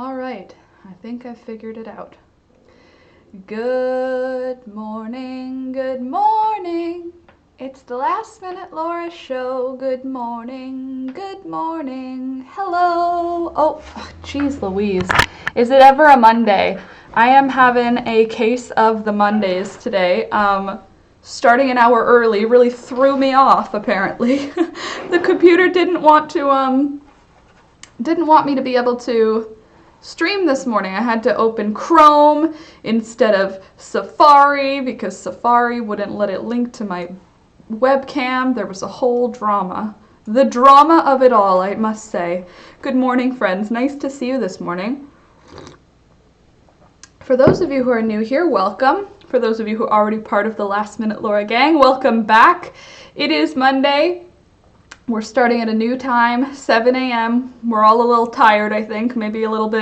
All right, I think I've figured it out. Good morning, good morning. It's the Last Minute Laura show. Good morning, good morning. Hello. Oh, geez Louise. Is it ever a Monday? I am having a case of the Mondays today. Starting an hour early really threw me off, apparently. The computer didn't want me to be able to stream this morning. I had to open Chrome instead of Safari because Safari wouldn't let it link to my webcam. There was a whole drama. The drama of it all, I must say. Good morning, friends. Nice to see you this morning. For those of you who are new here, welcome. For those of you who are already part of the Last Minute Laura gang, welcome back. It is Monday. We're starting at a new time, 7 a.m. We're all a little tired, I think, maybe a little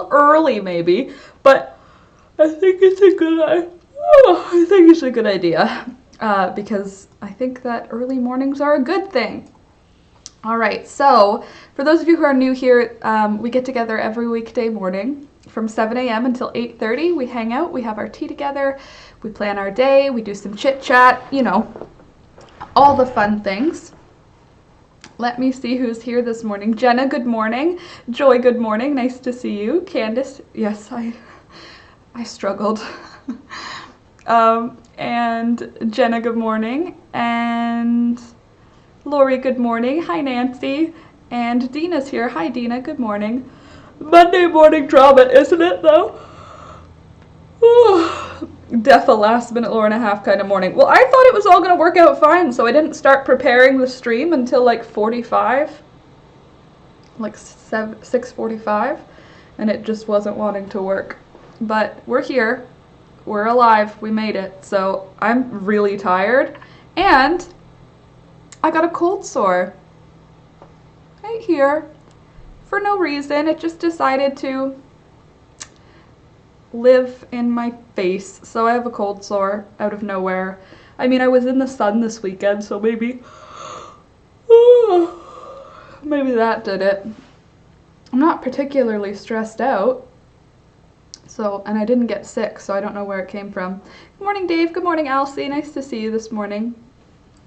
early maybe, but I think it's a good idea because I think that early mornings are a good thing. All right, so for those of you who are new here, we get together every weekday morning from 7 a.m. until 8:30. We hang out, we have our tea together, we plan our day, we do some chit chat, you know, all the fun things. Let me see who's here this morning. Jenna, good morning. Joy, good morning. Nice to see you. Candace, yes, I struggled. And Jenna, good morning. And Lori, good morning. Hi, Nancy. And Dina's here. Hi, Dina. Good morning. Monday morning drama, isn't it, though? Defa last minute Laura and a half kind of morning. Well, I thought it was all going to work out fine, so I didn't start preparing the stream until like 45, like 6:45, and it just wasn't wanting to work. But we're here, we're alive, we made it, so I'm really tired, and I got a cold sore right here for no reason. It just decided to live in my face, so I have a cold sore out of nowhere. I mean, I was in the sun this weekend, so maybe that did it. I'm not particularly stressed out, and I didn't get sick, so I don't know where it came from. Good morning, Dave. Good morning, Elsie. Nice to see you this morning.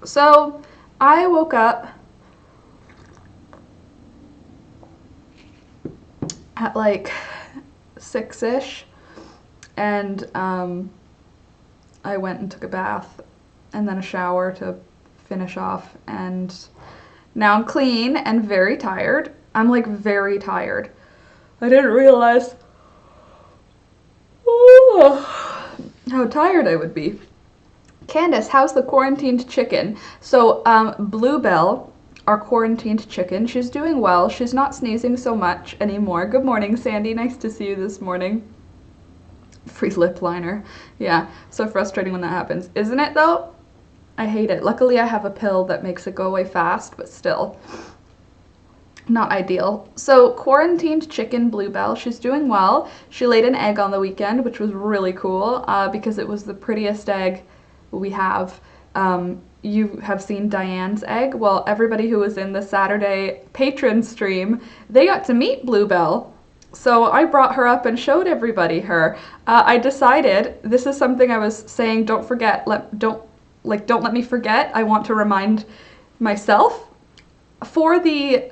So I woke up at like 6-ish. And I went and took a bath and then a shower to finish off, and now I'm clean and very tired. I'm like very tired. I didn't realize how tired I would be. Candace, how's the quarantined chicken? So Bluebell, our quarantined chicken, she's doing well. She's not sneezing so much anymore. Good morning, Sandy. Nice to see you this morning. Free lip liner. Yeah, so frustrating when that happens. Isn't it though? I hate it. Luckily I have a pill that makes it go away fast, but still not ideal. So quarantined chicken Bluebell, she's doing well. She laid an egg on the weekend, which was really cool because it was the prettiest egg we have. You have seen Diane's egg. Well, everybody who was in the Saturday patron stream, they got to meet Bluebell. So I brought her up and showed everybody her. I decided, this is something I was saying, don't let me forget. I want to remind myself. For the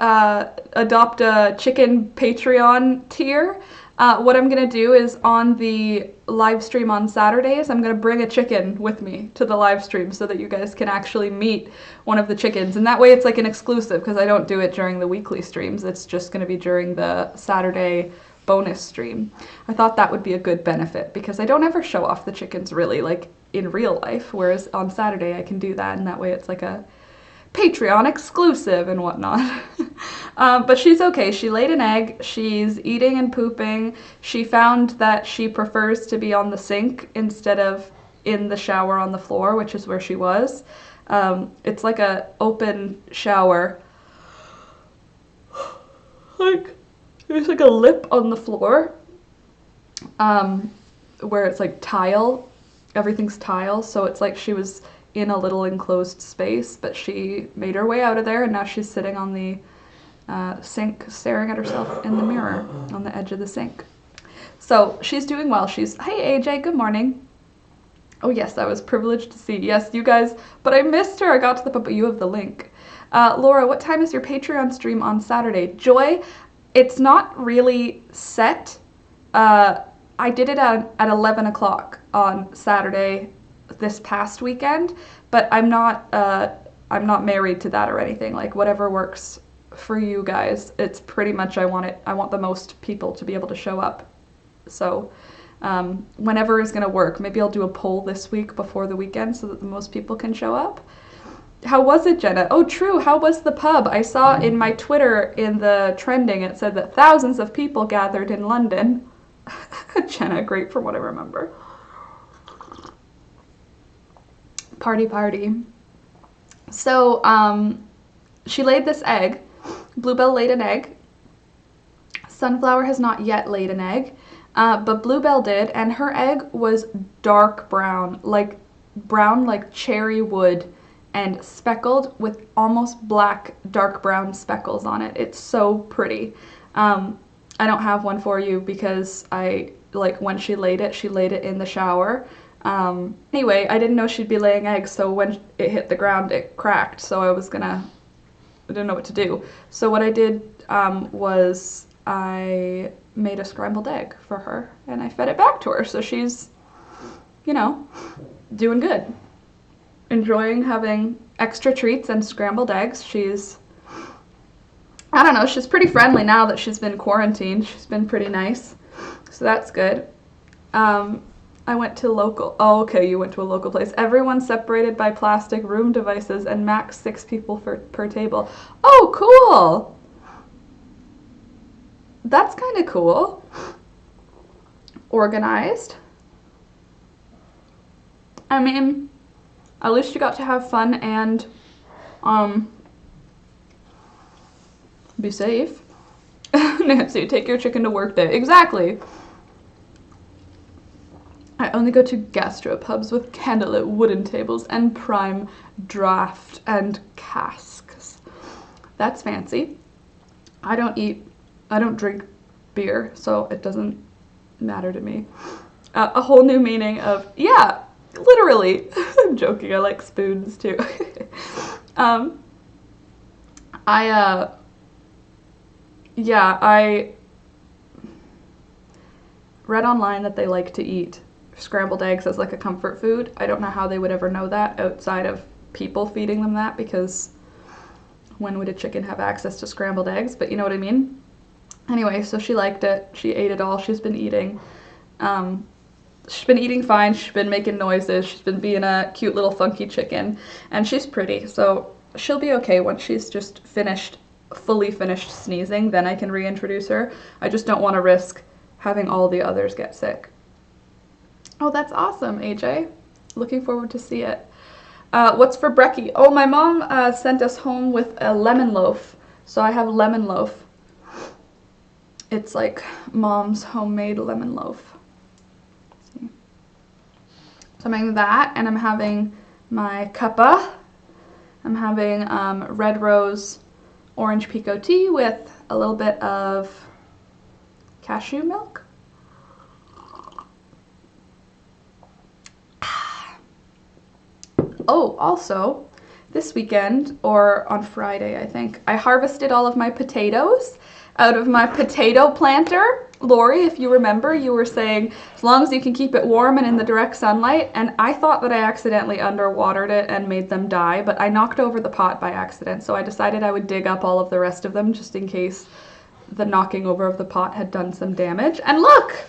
Adopt a Chicken Patreon tier, what I'm going to do is on the live stream on Saturdays, I'm going to bring a chicken with me to the live stream so that you guys can actually meet one of the chickens. And that way it's like an exclusive because I don't do it during the weekly streams. It's just going to be during the Saturday bonus stream. I thought that would be a good benefit because I don't ever show off the chickens really like in real life, whereas on Saturday I can do that, and that way it's like a Patreon exclusive and whatnot. But she's okay. She laid an egg. She's eating and pooping. She found that she prefers to be on the sink instead of in the shower on the floor, which is where she was. It's like a open shower. Like, there's like a lip on the floor where it's like tile. Everything's tile, so it's like she was in a little enclosed space, but she made her way out of there, and now she's sitting on the sink, staring at herself in the mirror on the edge of the sink. So she's doing well. Hey AJ, good morning. Oh yes, I was privileged to see. Yes, you guys, but I missed her. I got to the pub, but you have the link. Laura, what time is your Patreon stream on Saturday? Joy, it's not really set. I did it at 11 o'clock on Saturday this past weekend, but I'm not married to that or anything. Like, whatever works for you guys. It's pretty much, I want the most people to be able to show up. So whenever is going to work. Maybe I'll do a poll this week before the weekend so that the most people can show up. How was it, Jenna? Oh, true. How was the pub? I saw in my Twitter in the trending, it said that thousands of people gathered in London. Jenna, great from what I remember. Party. So she laid this egg. Bluebell laid an egg. Sunflower has not yet laid an egg. But Bluebell did, and her egg was dark brown like cherry wood, and speckled with almost black dark brown speckles on it. It's so pretty. I don't have one for you because when she laid it in the shower. Anyway, I didn't know she'd be laying eggs, so when it hit the ground it cracked, so I didn't know what to do. So what I did was I made a scrambled egg for her and I fed it back to her, so she's, doing good. Enjoying having extra treats and scrambled eggs. She's pretty friendly now that she's been quarantined. She's been pretty nice, so that's good. I went to local. Oh, okay, you went to a local place. Everyone's separated by plastic room devices and max 6 people per table. Oh, cool! That's kind of cool. Organized. I mean, at least you got to have fun and be safe. Nancy, take your chicken to work day. Exactly. I only go to gastropubs with candlelit wooden tables and prime draft and casks. That's fancy. I don't drink beer, so it doesn't matter to me. A whole new meaning of, yeah, literally. I'm joking, I like spoons too. I read online that they like to eat scrambled eggs as like a comfort food. I don't know how they would ever know that outside of people feeding them that, because when would a chicken have access to scrambled eggs? But you know what I mean? Anyway, so she liked it. She ate it all. She's been eating. She's been eating fine. She's been making noises. She's been being a cute little funky chicken. And she's pretty, so she'll be okay once she's just fully finished sneezing. Then I can reintroduce her. I just don't want to risk having all the others get sick. Oh, that's awesome, AJ. Looking forward to see it. What's for brekkie? Oh, my mom sent us home with a lemon loaf. So I have lemon loaf. It's like mom's homemade lemon loaf. Let's see. So I'm having that, and I'm having my cuppa. I'm having red rose orange pico tea with a little bit of cashew milk. Oh, also, this weekend, or on Friday, I think, I harvested all of my potatoes out of my potato planter. Lori, if you remember, you were saying, as long as you can keep it warm and in the direct sunlight, and I thought that I accidentally underwatered it and made them die, but I knocked over the pot by accident, so I decided I would dig up all of the rest of them just in case the knocking over of the pot had done some damage. And look!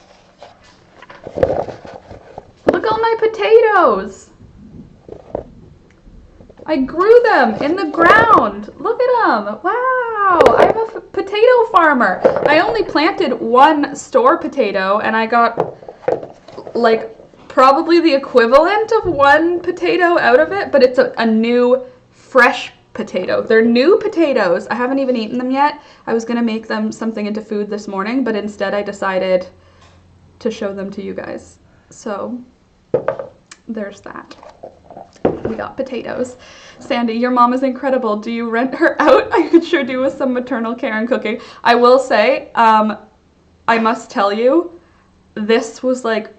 Look at all my potatoes! I grew them in the ground. Look at them. Wow. I'm a potato farmer. I only planted one store potato and I got like probably the equivalent of one potato out of it, but it's a new fresh potato. They're new potatoes. I haven't even eaten them yet. I was going to make them something into food this morning, but instead I decided to show them to you guys. So there's that. we got potatoes. Sandy, your mom is incredible. Do you rent her out? I could sure do with some maternal care and cooking. I will say, I must tell you, this was like,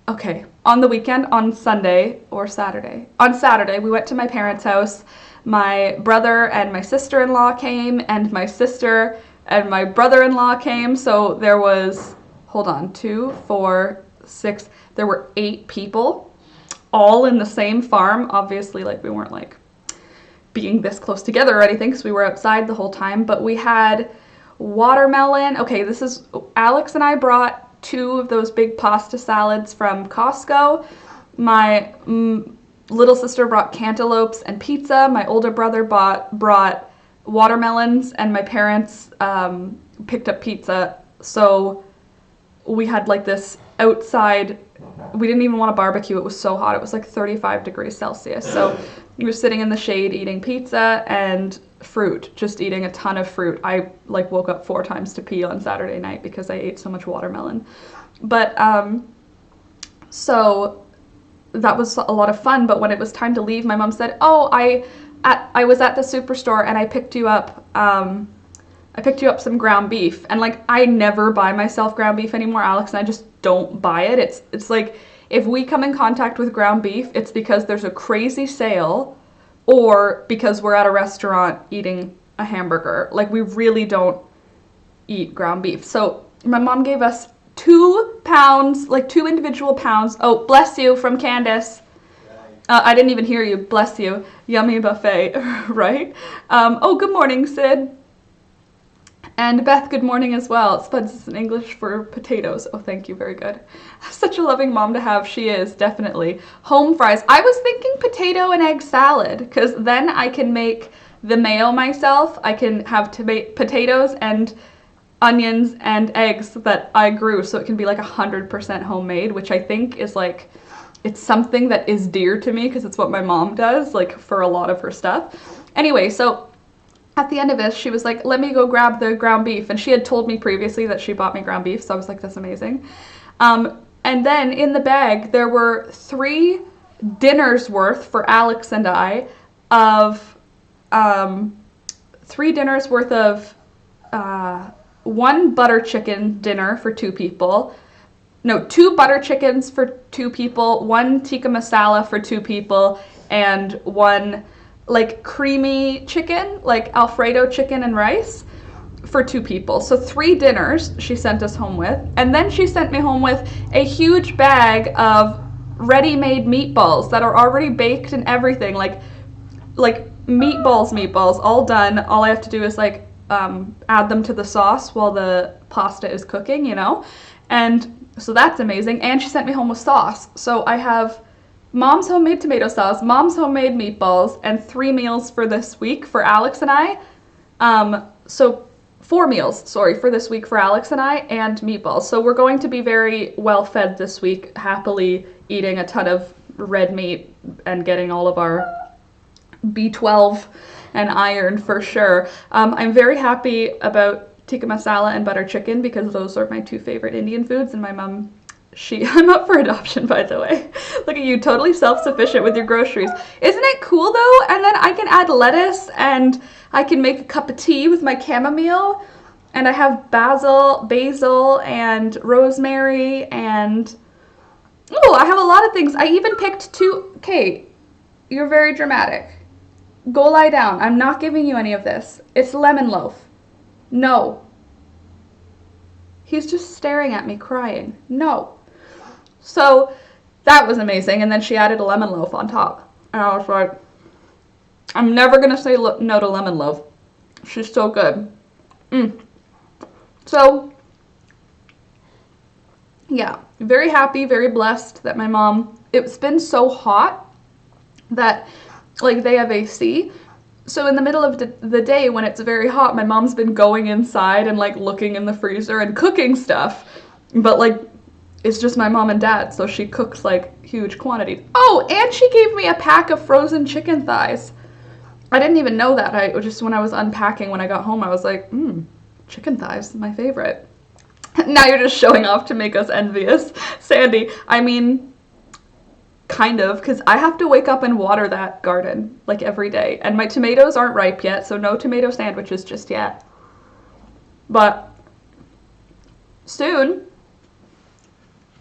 okay, on the weekend, on Sunday or Saturday. On Saturday, we went to my parents' house. My brother and my sister-in-law came, and my sister and my brother-in-law came. So there was, hold on, 2, 4, 6, there were 8 people, all in the same farm. Obviously, like, we weren't like being this close together or anything because we were outside the whole time, but we had watermelon. Okay, this is, Alex and I brought 2 of those big pasta salads from Costco. My little sister brought cantaloupes and pizza. My older brother brought watermelons, and my parents picked up pizza. So we had like this outside, we didn't even want to barbecue. It was so hot. It was like 35 degrees Celsius. So we were sitting in the shade eating pizza and fruit, just eating a ton of fruit. I like woke up 4 times to pee on Saturday night because I ate so much watermelon. But so that was a lot of fun. But when it was time to leave, my mom said, "Oh, I was at the superstore and I picked you up some ground beef." And like, I never buy myself ground beef anymore. Alex and I just don't buy it. It's like, if we come in contact with ground beef, it's because there's a crazy sale or because we're at a restaurant eating a hamburger. Like, we really don't eat ground beef. So my mom gave us 2 pounds, like 2 individual pounds. Oh, bless you, from Candace. I didn't even hear you. Bless you. Yummy buffet, right? Oh, good morning, Sid. And Beth, good morning as well. Spuds is in English for potatoes. Oh, thank you. Very good. Such a loving mom to have. She is, definitely. Home fries. I was thinking potato and egg salad, because then I can make the mayo myself. I can have potatoes and onions and eggs that I grew, so it can be like 100% homemade, which I think is like, it's something that is dear to me because it's what my mom does, like, for a lot of her stuff. Anyway, so at the end of this, she was like, "Let me go grab the ground beef." And she had told me previously that she bought me ground beef, so I was like, that's amazing. And then in the bag, there were 3 dinners worth for Alex and I of 3 dinners worth of 1 butter chicken dinner for 2 people. No, 2 butter chickens for 2 people, 1 tikka masala for 2 people, and 1 like creamy chicken, like Alfredo chicken and rice for 2 people. So 3 dinners she sent us home with. And then she sent me home with a huge bag of ready-made meatballs that are already baked and everything. Like meatballs, all done. All I have to do is like add them to the sauce while the pasta is cooking, you know? And so that's amazing. And she sent me home with sauce. So I have Mom's homemade tomato sauce, Mom's homemade meatballs, and 3 meals for this week for Alex and I. So 4 meals, sorry, for this week for Alex and I, and meatballs. So we're going to be very well fed this week, happily eating a ton of red meat and getting all of our B12 and iron for sure. I'm very happy about tikka masala and butter chicken because those are my 2 favorite Indian foods, and my mom, I'm up for adoption, by the way. Look at you, totally self-sufficient with your groceries. Isn't it cool though? And then I can add lettuce, and I can make a cup of tea with my chamomile, and I have basil and rosemary, and oh, I have a lot of things. I even picked 2, Kate, you're very dramatic. Go lie down. I'm not giving you any of this. It's lemon loaf. No. He's just staring at me crying. No. So that was amazing. And then she added a lemon loaf on top. And I was like, I'm never going to say no to lemon loaf. She's so good. So, yeah, very happy, very blessed that my mom, it's been so hot that, like, they have AC. So in the middle of the day when it's very hot, my mom's been going inside and, like, looking in the freezer and cooking stuff. But, like, it's just my mom and dad, so she cooks, like, huge quantities. Oh, and she gave me a pack of frozen chicken thighs. I didn't even know that. When I was unpacking when I got home, I was like, chicken thighs, my favorite. Now you're just showing off to make us envious. Sandy, I mean, kind of, because I have to wake up and water that garden like every day. And my tomatoes aren't ripe yet, so no tomato sandwiches just yet. But soon,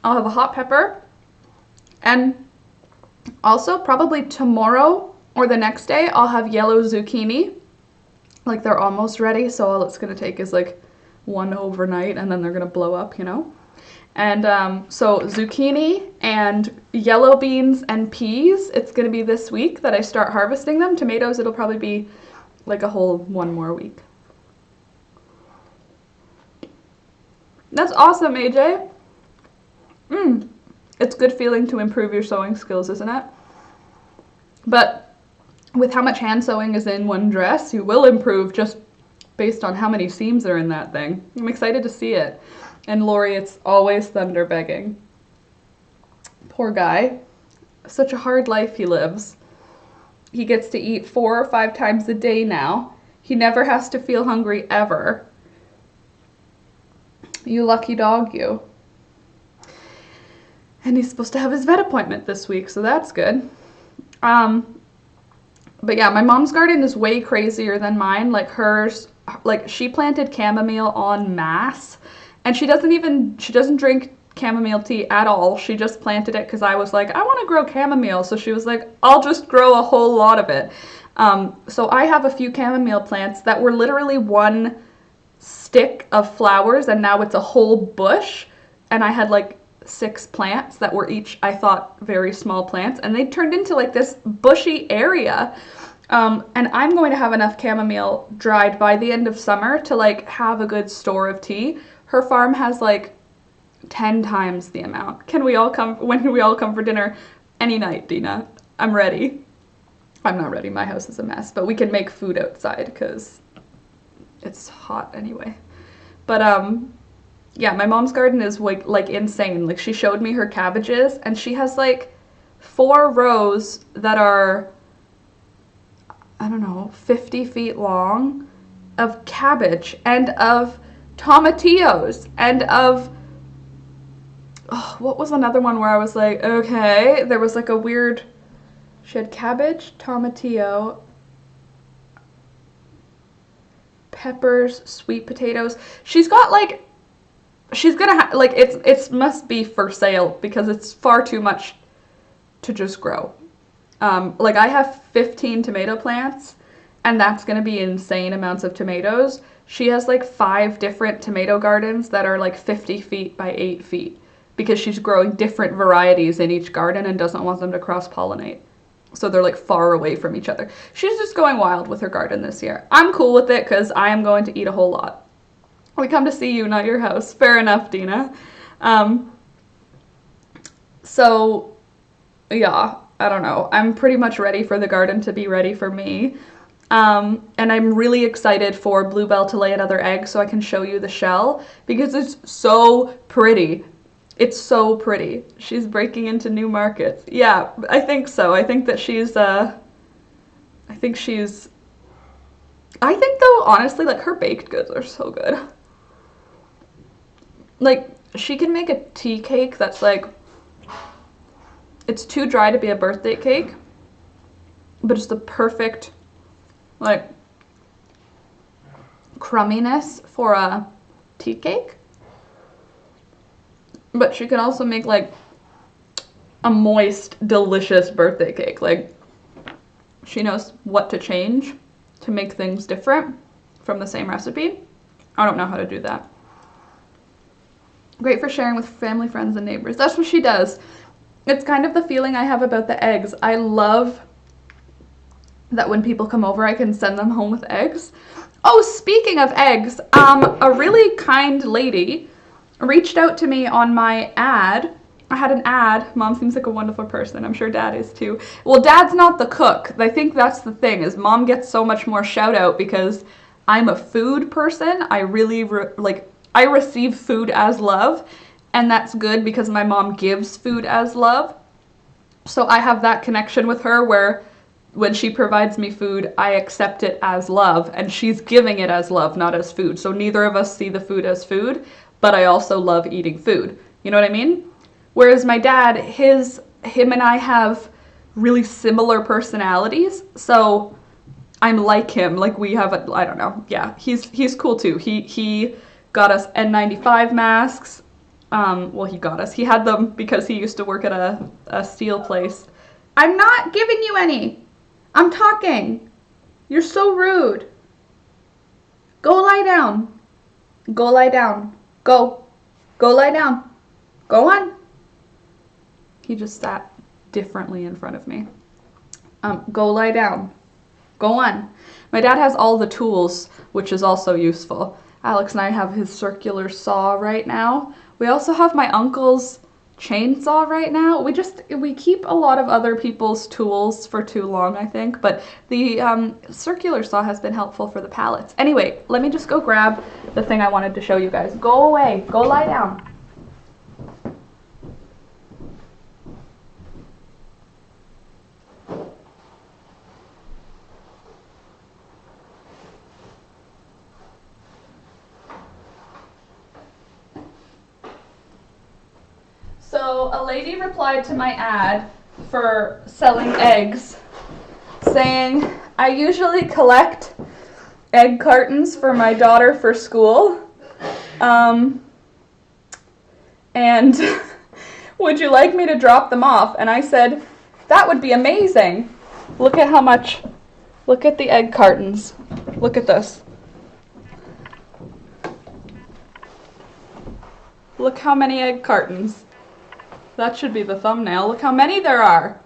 I'll have a hot pepper. And also probably tomorrow or the next day, I'll have yellow zucchini. Like they're almost ready, so all it's going to take is like one overnight and then they're going to blow up, you know? And so zucchini and yellow beans and peas, it's going to be this week that I start harvesting them. Tomatoes, it'll probably be like a whole one more week. That's awesome, AJ. It's good feeling to improve your sewing skills, isn't it? But with how much hand sewing is in one dress, you will improve just based on how many seams are in that thing. I'm excited to see it. And Lori, it's always thunder begging. Poor guy. Such a hard life he lives. He gets to eat 4 or 5 times a day now. He never has to feel hungry ever. You lucky dog, you. And he's supposed to have his vet appointment this week, so that's good. But yeah, my mom's garden is way crazier than mine. Like hers, like she planted chamomile en masse. And she doesn't drink chamomile tea at all. She just planted it because I was like, I want to grow chamomile. So she was like, I'll just grow a whole lot of it. So I have a few chamomile plants that were literally one stick of flowers, and now it's a whole bush. And I had like 6 plants that were each, I thought, very small plants. And they turned into like this bushy area. And I'm going to have enough chamomile dried by the end of summer to like have a good store of tea. Her farm has like 10 times the amount. When can we all come for dinner? Any night, Dina. I'm ready. I'm not ready. My house is a mess, but we can make food outside because it's hot anyway. But yeah, my mom's garden is like insane. Like she showed me her cabbages and she has like 4 rows that are, I don't know, 50 feet long of cabbage and of tomatillos and of, oh, what was another one where I was like, okay, there was like a weird, she had cabbage, tomatillo, peppers, sweet potatoes. She's got like, she's gonna like, it must be for sale because it's far too much to just grow. Like I have 15 tomato plants and that's gonna be insane amounts of tomatoes. She has like 5 different tomato gardens that are like 50 feet by 8 feet because she's growing different varieties in each garden and doesn't want them to cross-pollinate. So they're like far away from each other. She's just going wild with her garden this year. I'm cool with it because I am going to eat a whole lot. We come to see you, not your house. Fair enough, Dina. So yeah, I don't know. I'm pretty much ready for the garden to be ready for me. And I'm really excited for Bluebell to lay another egg so I can show you the shell because it's so pretty. It's so pretty. She's breaking into new markets. Yeah, I think so. I think that I think though, honestly, like her baked goods are so good. Like she can make a tea cake that's like, it's too dry to be a birthday cake, but it's the perfect like crumminess for a tea cake. But she can also make like a moist, delicious birthday cake. Like she knows what to change to make things different from the same recipe. I don't know how to do that. Great for sharing with family, friends, and neighbors. That's what she does. It's kind of the feeling I have about the eggs. I love that when people come over, I can send them home with eggs. Oh, speaking of eggs, a really kind lady reached out to me on my ad. I had an ad. Mom seems like a wonderful person. I'm sure Dad is too. Well, Dad's not the cook. I think that's the thing, is Mom gets so much more shout out because I'm a food person. I really, I receive food as love, and that's good because my mom gives food as love. So I have that connection with her where when she provides me food, I accept it as love, and she's giving it as love, not as food. So neither of us see the food as food, but I also love eating food. You know what I mean? Whereas my dad, his him and I have really similar personalities, so I'm like him. Like we have a, I don't know. Yeah, he's cool too. He got us N95 masks. Well, he got us. He had them because he used to work at a steel place. I'm not giving you any. I'm talking. You're so rude. Go lie down. Go lie down. Go. Go lie down. Go on. He just sat differently in front of me. Go lie down. Go on. My dad has all the tools, which is also useful. Alex and I have his circular saw right now. We also have my uncle's chainsaw right now. We keep a lot of other people's tools for too long, I think, but the circular saw has been helpful for the pallets. Anyway, let me just go grab the thing I wanted to show you guys. Go away. Go lie down. So a lady replied to my ad for selling eggs saying, I usually collect egg cartons for my daughter for school. And would you like me to drop them off? And I said, that would be amazing. Look at how much, look at the egg cartons. Look at this. Look how many egg cartons. That should be the thumbnail. Look how many there are.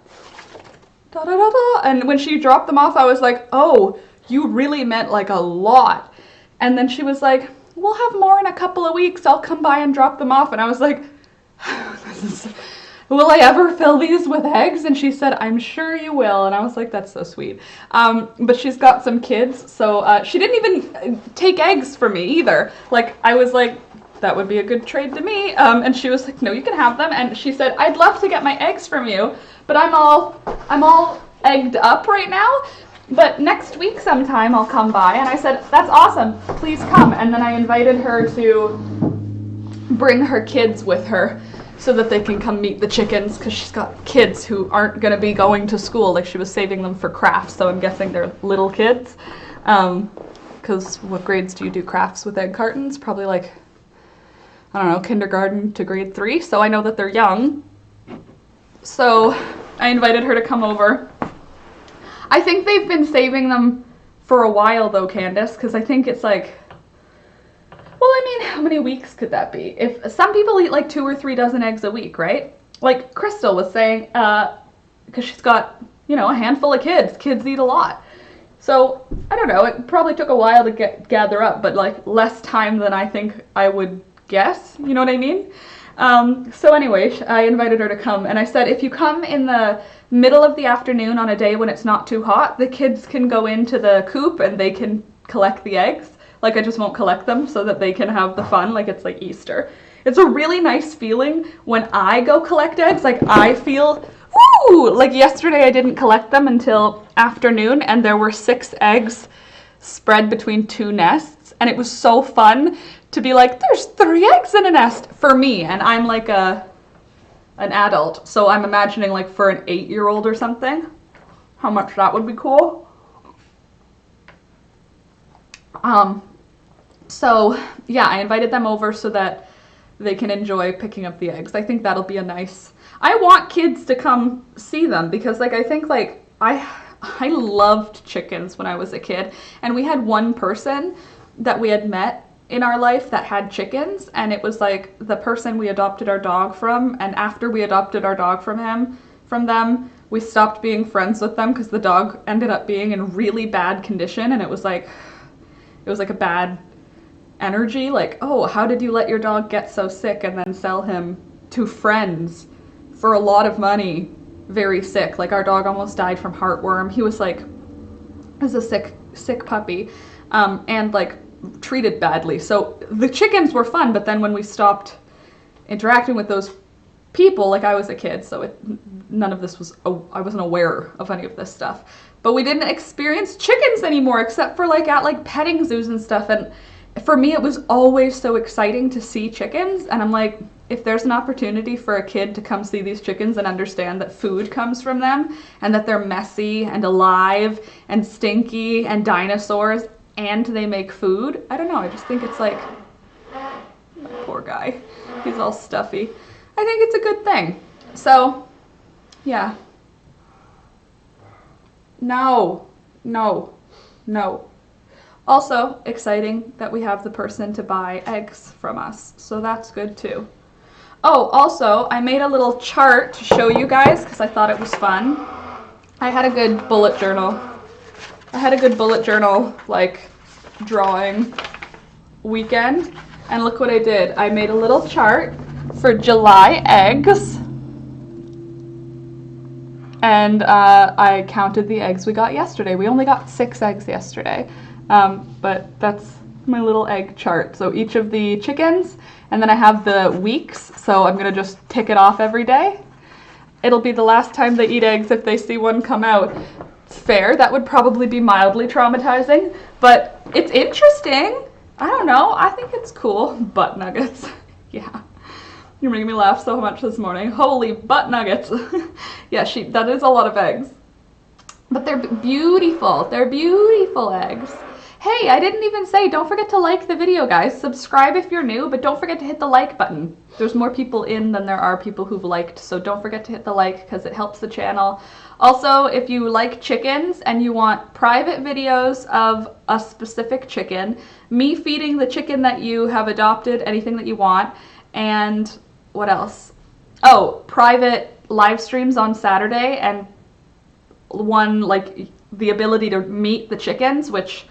Da, da, da, da. And when she dropped them off, I was like, oh, you really meant like a lot. And then she was like, we'll have more in a couple of weeks. I'll come by and drop them off. And I was like, will I ever fill these with eggs? And she said, I'm sure you will. And I was like, that's so sweet. But she's got some kids, so she didn't even take eggs for me either. Like, I was like, that would be a good trade to me. And she was like, no, you can have them. And she said, I'd love to get my eggs from you, but I'm all egged up right now. But next week sometime I'll come by. And I said, that's awesome. Please come. And then I invited her to bring her kids with her so that they can come meet the chickens, because she's got kids who aren't going to be going to school. Like, she was saving them for crafts, so I'm guessing they're little kids. Because what grades do you do crafts with egg cartons? Probably like, I don't know, kindergarten to grade 3, so I know that they're young. So I invited her to come over. I think they've been saving them for a while though, Candace, because I think it's like, well, I mean, how many weeks could that be? If some people eat like 2 or 3 dozen eggs a week, right? Like Crystal was saying, because she's got, you know, a handful of kids. Kids eat a lot. So I don't know, it probably took a while to gather up, but like less time than I think I would guess, you know what I mean? So anyway, I invited her to come, and I said, if you come in the middle of the afternoon on a day when it's not too hot, the kids can go into the coop and they can collect the eggs. Like, I just won't collect them so that they can have the fun, like it's like Easter. It's a really nice feeling when I go collect eggs. Like, I feel, woo! Like yesterday I didn't collect them until afternoon, and there were 6 eggs spread between 2 nests, and it was so fun to be like, there's 3 eggs in a nest for me, and I'm like an adult, so I'm imagining like for an 8-year-old or something, how much that would be cool. So yeah, I invited them over so that they can enjoy picking up the eggs. I think that'll be a nice, I want kids to come see them, because like I think like I loved chickens when I was a kid, and we had one person that we had met in our life that had chickens, and it was like the person we adopted our dog from, and after we adopted our dog from them, we stopped being friends with them because the dog ended up being in really bad condition, and it was like a bad energy, like, oh, how did you let your dog get so sick and then sell him to friends for a lot of money, very sick. Like, our dog almost died from heartworm. He was like, it was a sick puppy, and like treated badly. So the chickens were fun, but then when we stopped interacting with those people, like, I was a kid, so none of this was, I wasn't aware of any of this stuff. But we didn't experience chickens anymore, except for like at like petting zoos and stuff. And for me, it was always so exciting to see chickens, and I'm like, if there's an opportunity for a kid to come see these chickens and understand that food comes from them and that they're messy and alive and stinky and dinosaurs and they make food, I don't know, I just think it's like, poor guy, he's all stuffy. I think it's a good thing. So, yeah. No. Also, exciting that we have the person to buy eggs from us, so that's good too. Oh, also, I made a little chart to show you guys because I thought it was fun. I had a good bullet journal. Like, drawing weekend. And look what I did. I made a little chart for July eggs. And I counted the eggs we got yesterday. We only got 6 eggs yesterday. But that's my little egg chart. So each of the chickens, and then I have the weeks, so I'm gonna just tick it off every day. It'll be the last time they eat eggs if they see one come out. Fair, that would probably be mildly traumatizing, but it's interesting. I don't know, I think it's cool. Butt nuggets, yeah. You're making me laugh so much this morning. Holy butt nuggets. Yeah, that is a lot of eggs. But they're beautiful eggs. Hey, I didn't even say, don't forget to like the video, guys. Subscribe if you're new, but don't forget to hit the like button. There's more people in than there are people who've liked, so don't forget to hit the like because it helps the channel. Also, if you like chickens and you want private videos of a specific chicken, me feeding the chicken that you have adopted, anything that you want, and what else? Oh, private live streams on Saturday, and one, like, the ability to meet the chickens, which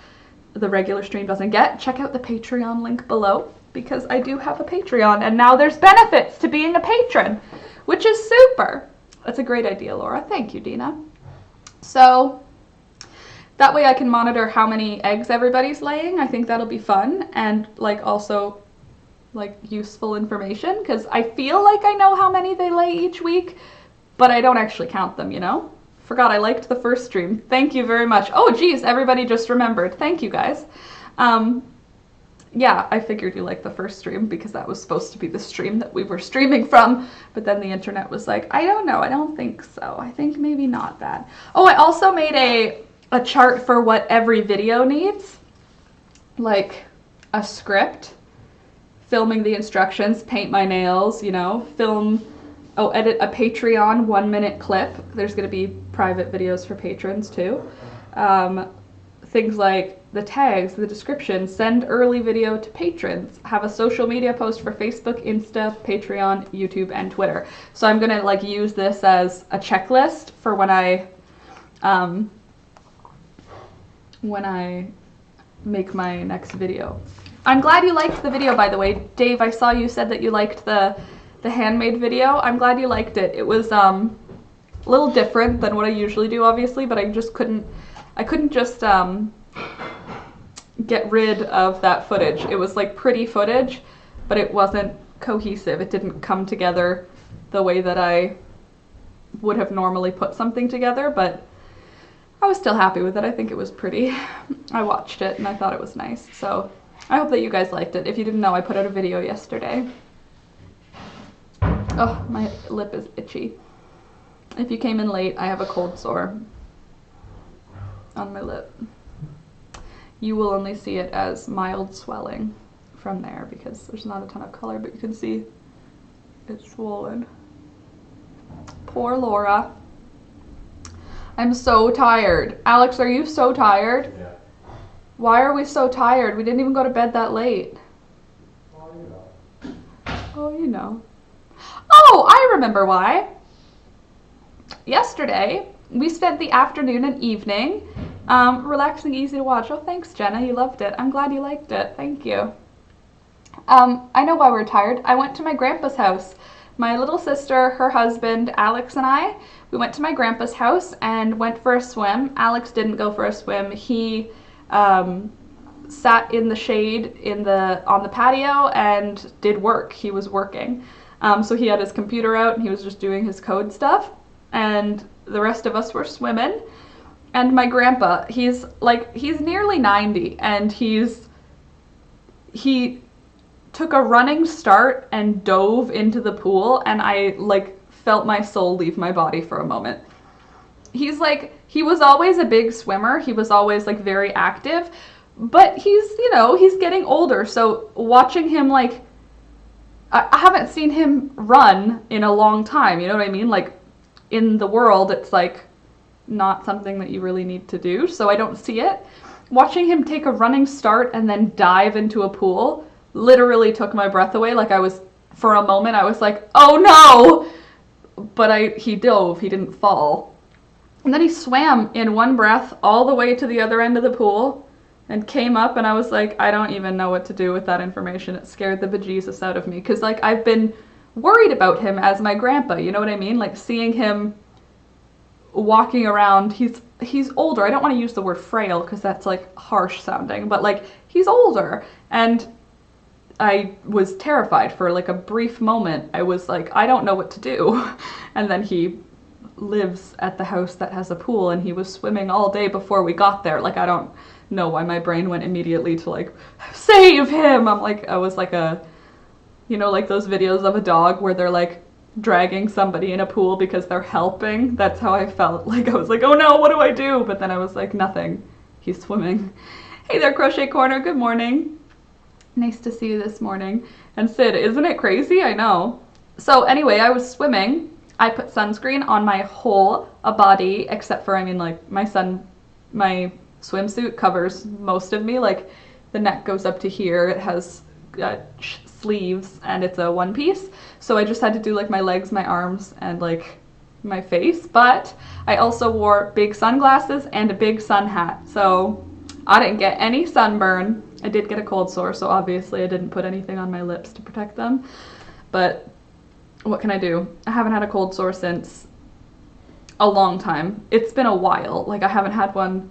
the regular stream doesn't get. Check out the Patreon link below because I do have a Patreon and now there's benefits to being a patron, which is super. That's a great idea, Laura. Thank you, Dina. So that way I can monitor how many eggs everybody's laying. I think that'll be fun and like also like useful information because I feel like I know how many they lay each week, but I don't actually count them, you know? Forgot I liked the first stream. Thank you very much. Oh geez, everybody just remembered. Thank you guys. Yeah, I figured you liked the first stream because that was supposed to be the stream that we were streaming from, but then the internet was like, I don't know, I don't think so. I think maybe not that. Oh, I also made a chart for what every video needs, like a script, filming the instructions, paint my nails, you know, edit a Patreon 1-minute clip. There's going to be private videos for patrons too. Things like the tags, the description, send early video to patrons, have a social media post for Facebook, Insta, Patreon, YouTube, and Twitter. So I'm going to like use this as a checklist for when I make my next video. I'm glad you liked the video, by the way. Dave, I saw you said that you liked the handmade video. I'm glad you liked it. It was a little different than what I usually do, obviously, but I couldn't just get rid of that footage. It was like pretty footage, but it wasn't cohesive. It didn't come together the way that I would have normally put something together, but I was still happy with it. I think it was pretty. I watched it and I thought it was nice, so I hope that you guys liked it. If you didn't know, I put out a video yesterday. Oh, my lip is itchy. If you came in late, I have a cold sore on my lip. You will only see it as mild swelling from there because there's not a ton of color, but you can see it's swollen. Poor Laura. I'm so tired. Alex, are you so tired? Yeah. Why are we so tired? We didn't even go to bed that late. Oh, you know. Oh, you know. Oh, I remember why. Yesterday, we spent the afternoon and evening relaxing, easy to watch. Oh, thanks, Jenna. You loved it. I'm glad you liked it. Thank you. I know why we're tired. I went to my grandpa's house. My little sister, her husband, Alex, and I, we went to my grandpa's house and went for a swim. Alex didn't go for a swim. He sat in the shade on the patio and did work. He was working. So he had his computer out and he was just doing his code stuff. And the rest of us were swimming. And my grandpa, he's nearly 90 and he took a running start and dove into the pool, and I like felt my soul leave my body for a moment. He's like, he was always a big swimmer. He was always like very active, but he's, you know, he's getting older. So watching him, like, I haven't seen him run in a long time. You know what I mean? Like, in the world, it's like not something that you really need to do. So I don't see it. Watching him take a running start and then dive into a pool literally took my breath away. Like, I was, for a moment, I was like, oh no! But he dove, he didn't fall. And then he swam in one breath all the way to the other end of the pool and came up, and I was like, I don't even know what to do with that information. It scared the bejesus out of me, because like I've been worried about him as my grandpa, you know what I mean? Like seeing him walking around, he's older. I don't want to use the word frail because that's like harsh sounding, but like he's older, and I was terrified for like a brief moment. I was like, I don't know what to do. And then he lives at the house that has a pool, and he was swimming all day before we got there. Like, I don't know why my brain went immediately to like, save him. I was like a, you know, like those videos of a dog where they're like dragging somebody in a pool because they're helping. That's how I felt. Like, I was like, oh no, what do I do? But then I was like, nothing. He's swimming. Hey there, Crochet Corner. Good morning. Nice to see you this morning. And Sid, isn't it crazy? I know. So anyway, I was swimming. I put sunscreen on my whole body, except for, I mean, like, my swimsuit covers most of me. Like, the neck goes up to here. It has sleeves, and it's a one piece. So I just had to do, like, my legs, my arms, and, like, my face. But I also wore big sunglasses and a big sun hat. So I didn't get any sunburn. I did get a cold sore, so obviously I didn't put anything on my lips to protect them. But what can I do? I haven't had a cold sore since a long time. It's been a while. Like, I haven't had one.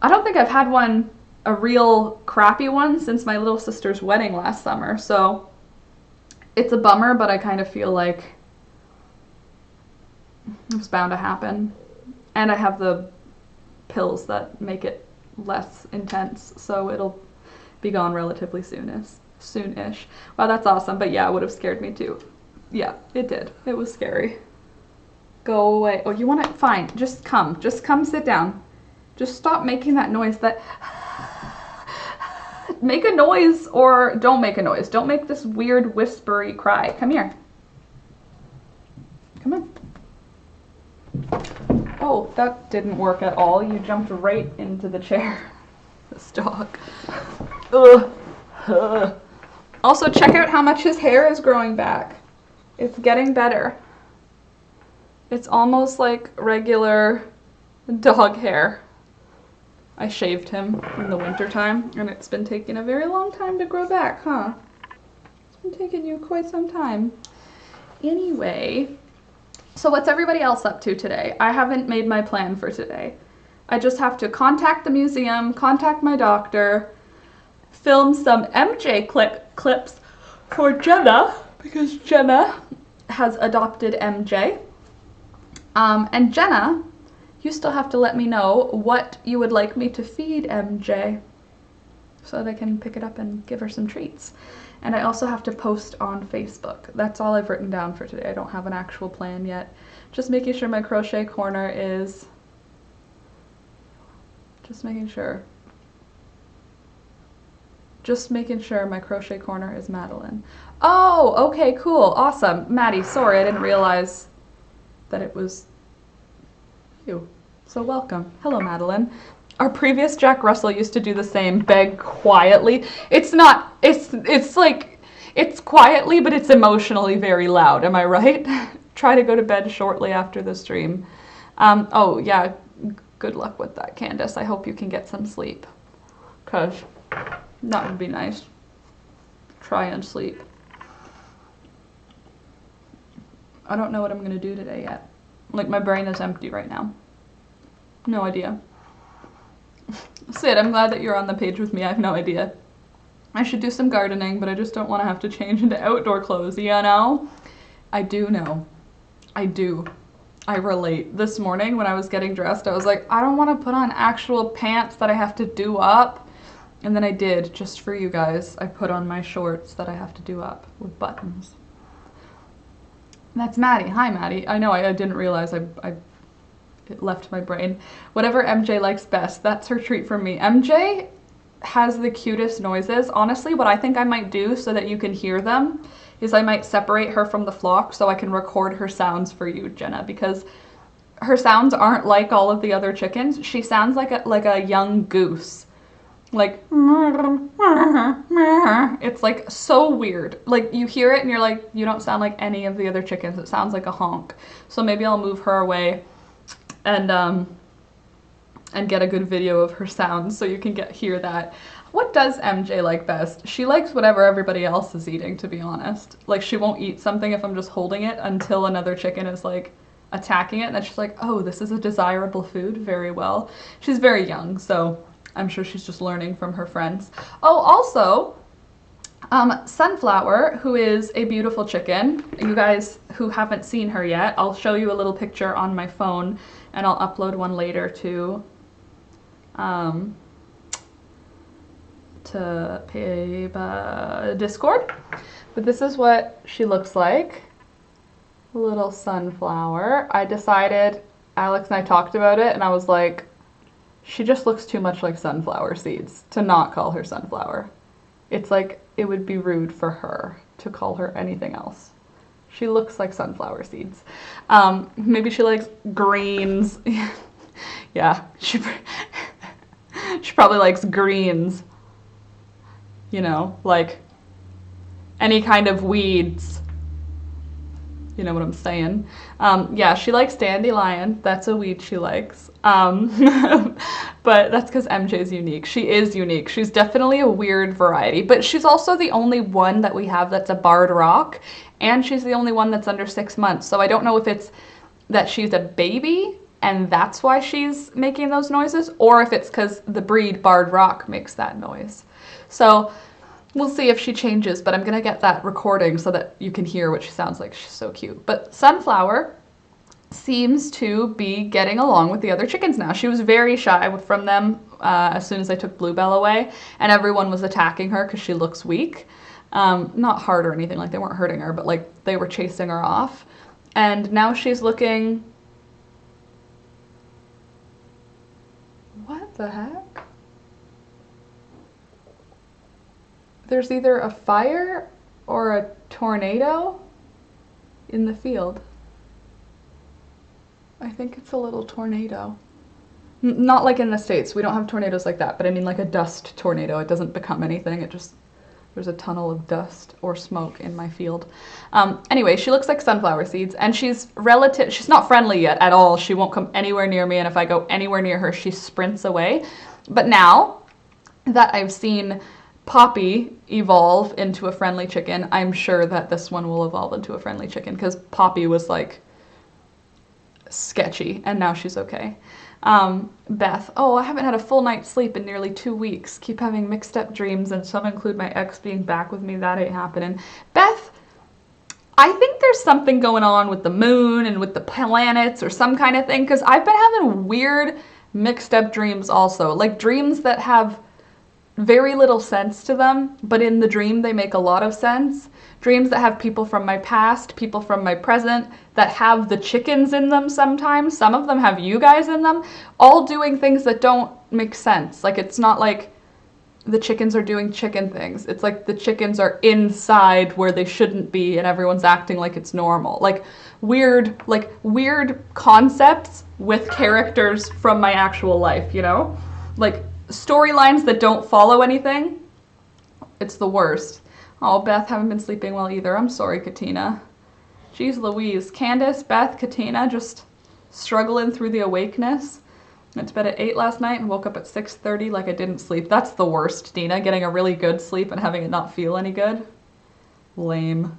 I don't think I've had one, a real crappy one, since my little sister's wedding last summer. So it's a bummer, but I kind of feel like it's bound to happen. And I have the pills that make it less intense, so it'll be gone relatively soonish. Wow, that's awesome. But yeah, it would have scared me too. Yeah, it did. It was scary. Go away. Oh, you want to? Fine. Just come. Just come sit down. Just stop making that noise. That make a noise or don't make a noise. Don't make this weird whispery cry. Come here. Come on. Oh, that didn't work at all. You jumped right into the chair. This dog. Ugh. Ugh. Also, check out how much his hair is growing back. It's getting better. It's almost like regular dog hair. I shaved him in the wintertime, and it's been taking a very long time to grow back, huh? It's been taking you quite some time. Anyway, so what's everybody else up to today? I haven't made my plan for today. I just have to contact the museum, contact my doctor, film some MJ clips for Jenna, because Jenna has adopted MJ. And Jenna, you still have to let me know what you would like me to feed MJ so that I can pick it up and give her some treats. And I also have to post on Facebook. That's all I've written down for today. I don't have an actual plan yet. Just making sure my crochet corner is... Just making sure my crochet corner is Madeline. Oh, okay, cool, awesome. Maddie, sorry, I didn't realize that it was you. So welcome. Hello, Madeline. Our previous Jack Russell used to do the same, beg quietly. It's like, it's quietly, but it's emotionally very loud, am I right? Try to go to bed shortly after the stream. Oh, yeah, good luck with that, Candace. I hope you can get some sleep, because that would be nice. Try and sleep. I don't know what I'm going to do today yet. Like, my brain is empty right now. No idea. Sid, I'm glad that you're on the page with me. I have no idea. I should do some gardening, but I just don't want to have to change into outdoor clothes, you know? I do know. I do. I relate. This morning when I was getting dressed, I was like, I don't want to put on actual pants that I have to do up. And then I did, just for you guys, I put on my shorts that I have to do up with buttons. That's Maddie. Hi, Maddie. I know, I didn't realize it left my brain. Whatever MJ likes best, that's her treat from me. MJ has the cutest noises. Honestly, what I think I might do so that you can hear them is I might separate her from the flock so I can record her sounds for you, Jenna, because her sounds aren't like all of the other chickens. She sounds like a young goose. Like, it's like so weird. Like, you hear it and you're like, you don't sound like any of the other chickens. It sounds like a honk. So maybe I'll move her away and get a good video of her sounds so you can hear that. What does MJ like best? She likes whatever everybody else is eating, to be honest. Like, she won't eat something if I'm just holding it until another chicken is like attacking it, and then she's like, oh, this is a desirable food. Very well. She's very young, so I'm sure she's just learning from her friends. Oh, also, Sunflower, who is a beautiful chicken. You guys who haven't seen her yet, I'll show you a little picture on my phone, and I'll upload one later to Discord. But this is what she looks like. Little Sunflower. I decided, Alex and I talked about it, and I was like, she just looks too much like sunflower seeds to not call her Sunflower. It's like, it would be rude for her to call her anything else. She looks like sunflower seeds. Maybe she likes greens. Yeah, she probably likes greens. You know, like any kind of weeds. You know what I'm saying? Yeah, she likes dandelion. That's a weed she likes. But that's because MJ's unique. She is unique. She's definitely a weird variety, but she's also the only one that we have that's a barred rock, and she's the only one that's under 6 months. So I don't know if it's that she's a baby and that's why she's making those noises, or if it's because the breed barred rock makes that noise. So we'll see if she changes, but I'm gonna get that recording so that you can hear what she sounds like. She's so cute. But Sunflower seems to be getting along with the other chickens now. She was very shy from them as soon as I took Bluebell away, and everyone was attacking her because she looks weak. Not hard or anything, like they weren't hurting her, but like they were chasing her off. And now she's looking... What the heck? There's either a fire or a tornado in the field. I think it's a little tornado. Not like in the States. We don't have tornadoes like that, but I mean like a dust tornado. It doesn't become anything. It just, there's a tunnel of dust or smoke in my field. Anyway, she looks like sunflower seeds, and she's not friendly yet at all. She won't come anywhere near me, and if I go anywhere near her, she sprints away. But now that I've seen Poppy evolve into a friendly chicken, I'm sure that this one will evolve into a friendly chicken, because Poppy was like sketchy, and now she's okay. Beth, oh, I haven't had a full night's sleep in nearly 2 weeks. Keep having mixed up dreams, and some include my ex being back with me. That ain't happening. Beth, I think there's something going on with the moon and with the planets or some kind of thing, because I've been having weird mixed up dreams also, like dreams that have very little sense to them, but in the dream they make a lot of sense. Dreams that have people from my past, people from my present, that have the chickens in them sometimes. Some of them have you guys in them, all doing things that don't make sense. Like, it's not like the chickens are doing chicken things. It's like the chickens are inside where they shouldn't be and everyone's acting like it's normal. Like weird concepts with characters from my actual life, you know? Like storylines that don't follow anything. It's the worst. Oh, Beth, haven't been sleeping well either. I'm sorry, Katina. Jeez Louise. Candace, Beth, Katina, just struggling through the awakeness. Went to bed at 8 last night and woke up at 6:30 like I didn't sleep. That's the worst, Dina. Getting a really good sleep and having it not feel any good. Lame.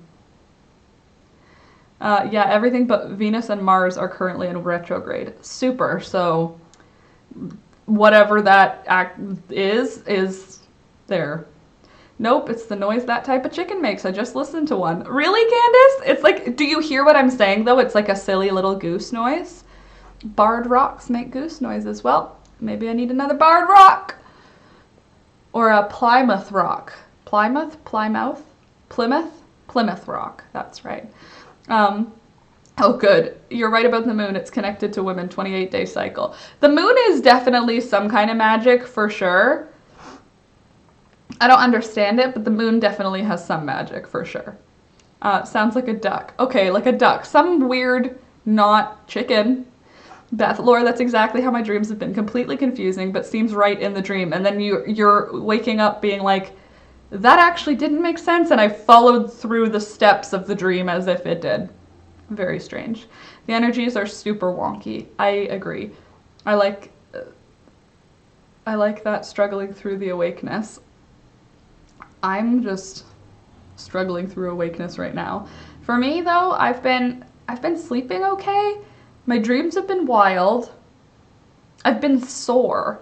Yeah, everything but Venus and Mars are currently in retrograde. Super. So whatever that act is there. Nope, it's the noise that type of chicken makes. I just listened to one. Really, Candace? It's like, do you hear what I'm saying, though? It's like a silly little goose noise. Barred rocks make goose noises. Well, maybe I need another barred rock. or a Plymouth Rock. Plymouth Rock. That's right. Oh, good. You're right about the moon. It's connected to women, 28-day cycle. The moon is definitely some kind of magic for sure. I don't understand it, but the moon definitely has some magic for sure. Sounds like a duck. Okay, like a duck. Some weird, not chicken. Beth, Laura, that's exactly how my dreams have been. Completely confusing, but seems right in the dream. And then you're waking up being like, that actually didn't make sense, and I followed through the steps of the dream as if it did. Very strange. The energies are super wonky. I agree. I like that struggling through the awakeness. I'm just struggling through awakeness right now. For me though, I've been sleeping okay. My dreams have been wild. I've been sore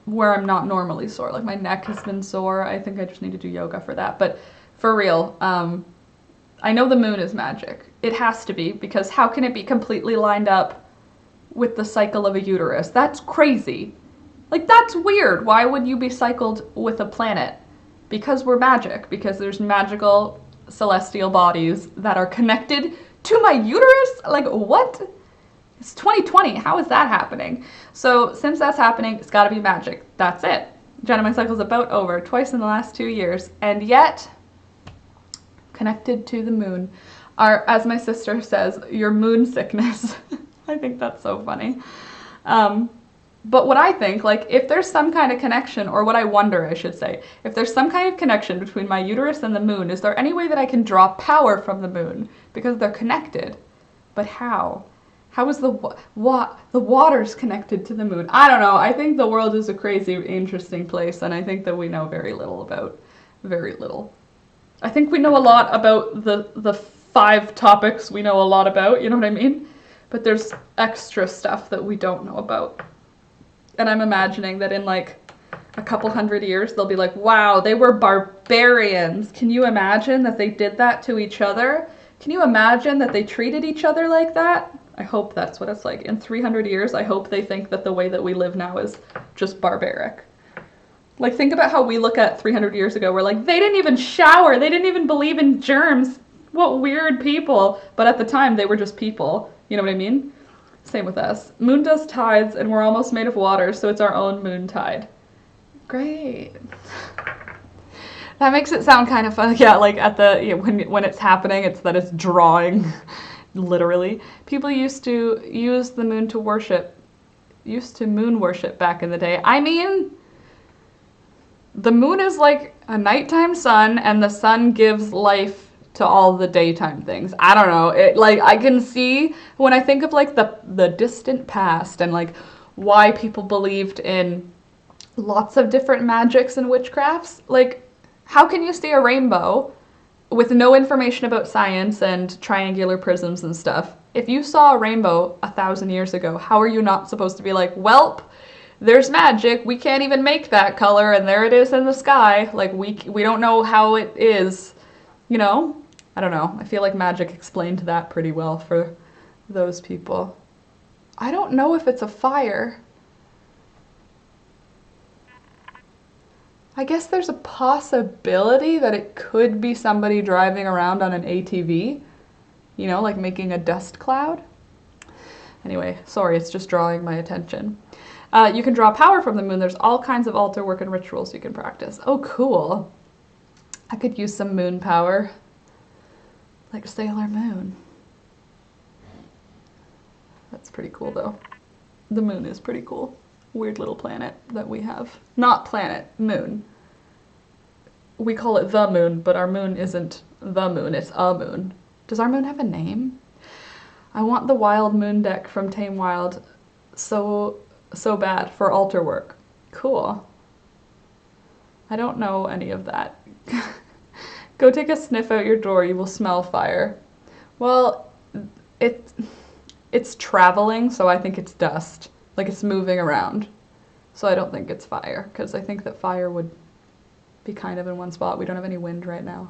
where I'm not normally sore. Like my neck has been sore. I think I just need to do yoga for that. But for real, I know the moon is magic. It has to be, because how can it be completely lined up with the cycle of a uterus? That's crazy. Like, that's weird. Why would you be cycled with a planet? Because we're magic. Because there's magical celestial bodies that are connected to my uterus? Like, what? It's 2020. How is that happening? So, since that's happening, it's gotta be magic. That's it. Jenna, my cycle's about over twice in the last 2 years. And yet, connected to the moon. As my sister says, your moon sickness. I think that's so funny. But what I think, like, if there's some kind of connection, or what I wonder, I should say, if there's some kind of connection between my uterus and the moon, is there any way that I can draw power from the moon? Because they're connected. But how? How is the water's connected to the moon? I don't know. I think the world is a crazy, interesting place, and I think that we know very little about. Very little. I think we know a lot about the 5 topics we know a lot about, you know what I mean? But there's extra stuff that we don't know about. And I'm imagining that in like a couple hundred years, they'll be like, wow, they were barbarians. Can you imagine that they did that to each other? Can you imagine that they treated each other like that? I hope that's what it's like. In 300 years, I hope they think that the way that we live now is just barbaric. Like, think about how we look at 300 years ago. We're like, they didn't even shower. They didn't even believe in germs. What weird people. But at the time, they were just people. You know what I mean? Same with us. Moon does tides, and we're almost made of water, so it's our own moon tide. Great. That makes it sound kind of fun. Yeah, like at the when it's happening, it's that it's drawing, literally. People used to use the moon to worship. Used to moon worship back in the day. I mean, the moon is like a nighttime sun, and the sun gives life to all the daytime things. I don't know. It, like, I can see when I think of like the distant past and like why people believed in lots of different magics and witchcrafts. Like, how can you see a rainbow with no information about science and triangular prisms and stuff? If you saw a rainbow 1,000 years ago, how are you not supposed to be like, welp, there's magic, we can't even make that color, and there it is in the sky. Like, we don't know how it is, you know? I don't know. I feel like magic explained that pretty well for those people. I don't know if it's a fire. I guess there's a possibility that it could be somebody driving around on an ATV, you know, like making a dust cloud. Anyway, sorry, it's just drawing my attention. You can draw power from the moon. There's all kinds of altar work and rituals you can practice. Oh, cool. I could use some moon power. Like Sailor Moon. That's pretty cool, though. The moon is pretty cool. Weird little planet that we have. Not planet, moon. We call it the moon, but our moon isn't the moon, it's a moon. Does our moon have a name? I want the wild moon deck from Tame Wild so bad for altar work. Cool. I don't know any of that. Go take a sniff out your door, you will smell fire. Well, it's traveling, so I think it's dust. Like, it's moving around. So I don't think it's fire, because I think that fire would be kind of in one spot. We don't have any wind right now.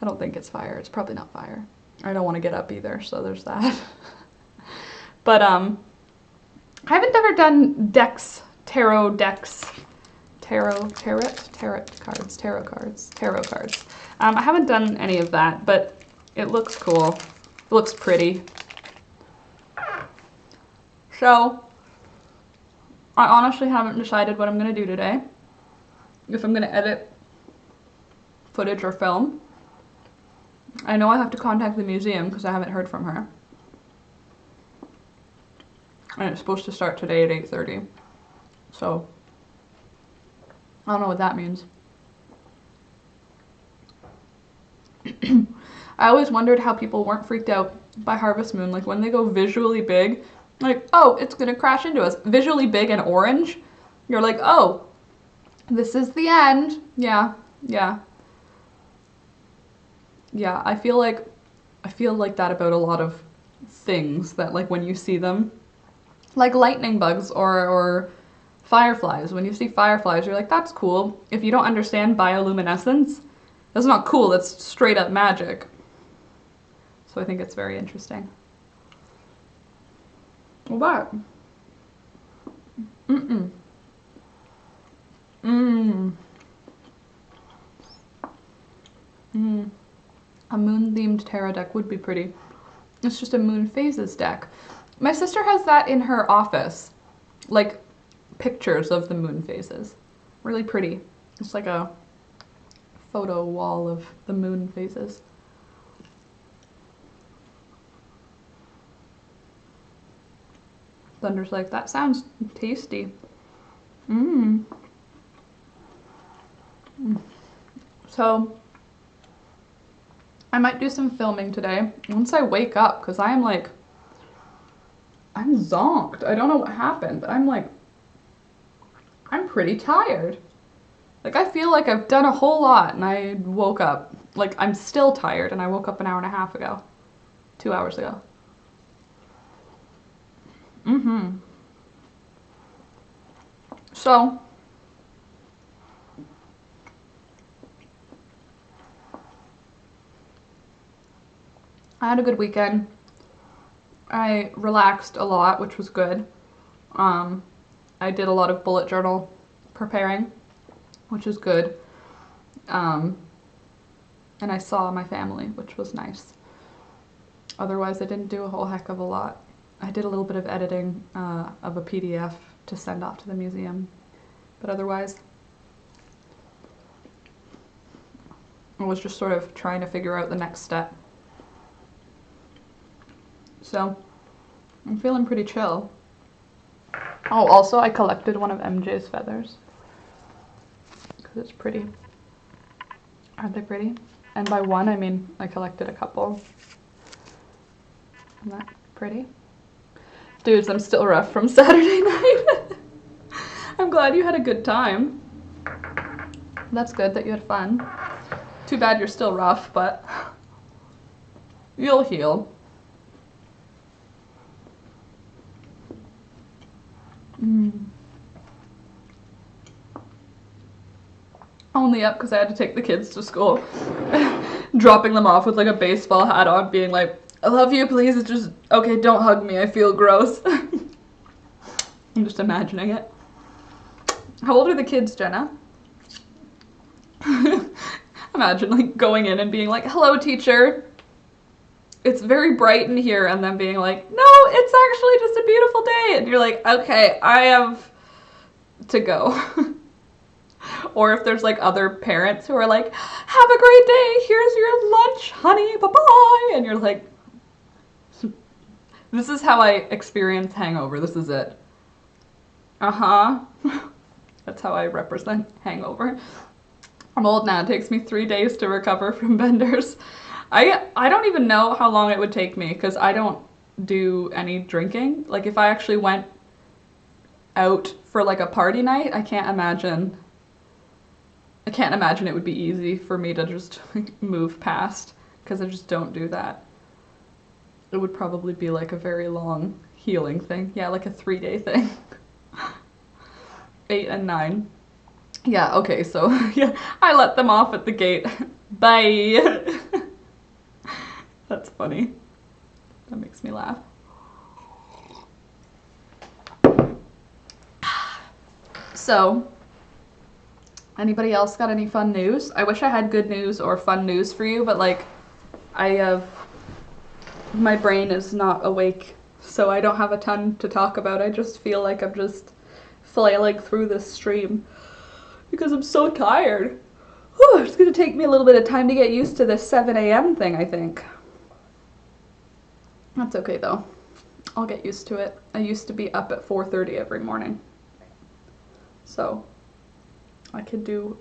I don't think it's fire. It's probably not fire. I don't want to get up either, so there's that. But I haven't ever done decks, tarot decks, tarot cards. I haven't done any of that, but it looks cool. It looks pretty. So, I honestly haven't decided what I'm going to do today. If I'm going to edit footage or film. I know I have to contact the museum because I haven't heard from her. And it's supposed to start today at 8:30. So, I don't know what that means. I always wondered how people weren't freaked out by Harvest Moon. Like when they go visually big, like, oh, it's gonna crash into us. Visually big and orange, you're like, oh, this is the end. Yeah. I feel like that about a lot of things, that like when you see them, like lightning bugs or fireflies. When you see fireflies, you're like, that's cool. If you don't understand bioluminescence, that's not cool. That's straight up magic. So I think it's very interesting. What? A moon-themed tarot deck would be pretty. It's just a moon phases deck. My sister has that in her office. Like, pictures of the moon phases. Really pretty. It's like a photo wall of the moon phases. Thunder's like, that sounds tasty. So, I might do some filming today once I wake up, because I'm zonked. I don't know what happened, but I'm pretty tired. Like, I feel like I've done a whole lot and I woke up. Like, I'm still tired and I woke up an hour and a half ago. 2 hours ago. So, I had a good weekend. I relaxed a lot, which was good. I did a lot of bullet journal preparing, which is good. And I saw my family, which was nice. Otherwise, I didn't do a whole heck of a lot. I did a little bit of editing of a PDF to send off to the museum. But otherwise, I was just sort of trying to figure out the next step. So, I'm feeling pretty chill. Oh, also I collected one of MJ's feathers. Because it's pretty. Aren't they pretty? And by one, I mean I collected a couple. Isn't that pretty? Dudes, I'm still rough from Saturday night. I'm glad you had a good time. That's good that you had fun. Too bad you're still rough, but you'll heal. Only up because I had to take the kids to school. Dropping them off with like a baseball hat on, being like, I love you, please. It's just, okay, don't hug me. I feel gross. I'm just imagining it. How old are the kids, Jenna? Imagine like going in and being like, hello, teacher. It's very bright in here, and then being like, no, it's actually just a beautiful day. And you're like, okay, I have to go. Or if there's like other parents who are like, have a great day, here's your lunch, honey, bye-bye. And you're like, this is how I experience hangover, this is it. That's how I represent hangover. I'm old now, it takes me 3 days to recover from benders. I don't even know how long it would take me, because I don't do any drinking. Like if I actually went out for like a party night, I can't imagine it would be easy for me to just move past, because I just don't do that. It would probably be like a very long healing thing. Yeah, like a 3-day thing. 8 and 9. Yeah, okay, so yeah, I let them off at the gate. Bye. That's funny. That makes me laugh. So, Anybody else got any fun news? I wish I had good news or fun news for you, but like, my brain is not awake, so I don't have a ton to talk about. I just feel like I'm just flailing through this stream because I'm so tired. Whew, it's gonna take me a little bit of time to get used to this 7 a.m. thing, I think. That's okay though. I'll get used to it. I used to be up at 4:30 every morning. So I can do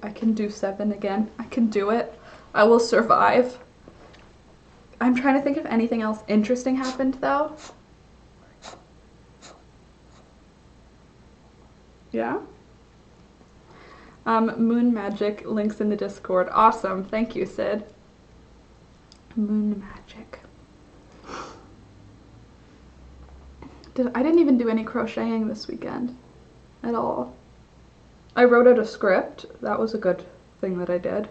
7 again. I can do it. I will survive. I'm trying to think if anything else interesting happened though. Yeah? Moon Magic links in the Discord. Awesome. Thank you, Sid. Moon Magic. I didn't even do any crocheting this weekend at all. I wrote out a script. That was a good thing that I did.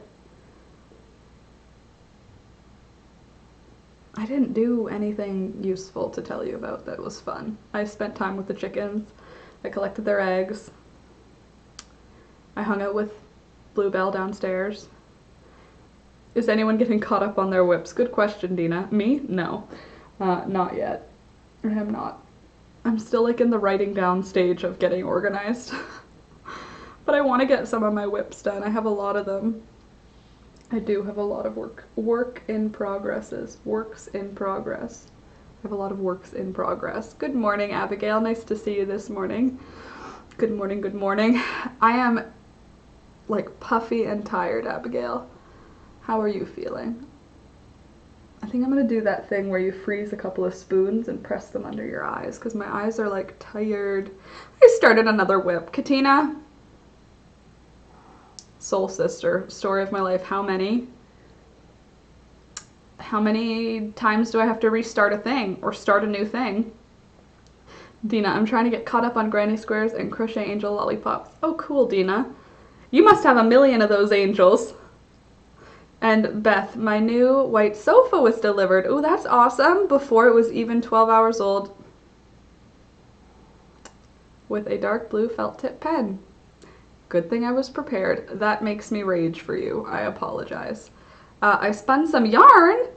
I didn't do anything useful to tell you about that was fun. I spent time with the chickens. I collected their eggs. I hung out with Bluebell downstairs. Is anyone getting caught up on their whips? Good question, Dina. Me? No. Not yet. I am not. I'm still like in the writing down stage of getting organized. But I want to get some of my whips done. I have a lot of them. I do have a lot of works in progress. I have a lot of works in progress. Good morning, Abigail. Nice to see you this morning. Good morning, good morning. I am like puffy and tired, Abigail. How are you feeling? I think I'm gonna do that thing where you freeze a couple of spoons and press them under your eyes because my eyes are like tired. I started another whip. Katina? Soul Sister, story of my life. How many times do I have to restart a thing or start a new thing? Dina, I'm trying to get caught up on granny squares and crochet angel lollipops. Oh, cool, Dina. You must have a million of those angels. And Beth, my new white sofa was delivered. Oh, that's awesome. Before it was even 12 hours old. With a dark blue felt tip pen. Good thing I was prepared. That makes me rage for you. I apologize. I spun some yarn.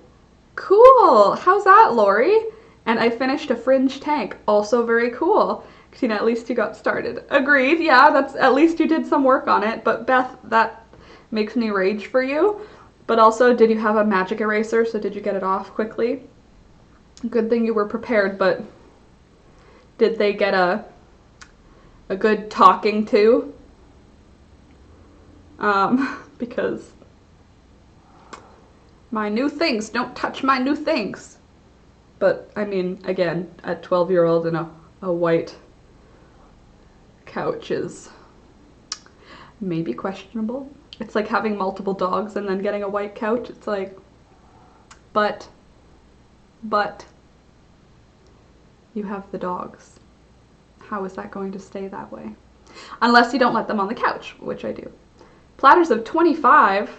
Cool. How's that, Lori? And I finished a fringe tank. Also very cool. Katina, at least you got started. Agreed. Yeah, that's at least you did some work on it. But Beth, that makes me rage for you. But also, did you have a magic eraser? So did you get it off quickly? Good thing you were prepared, but did they get a good talking to? Because my new things, don't touch my new things. But I mean, again, a 12-year-old in a white couch is maybe questionable. It's like having multiple dogs and then getting a white couch. It's like, but you have the dogs. How is that going to stay that way? Unless you don't let them on the couch, which I do. Platters of 25.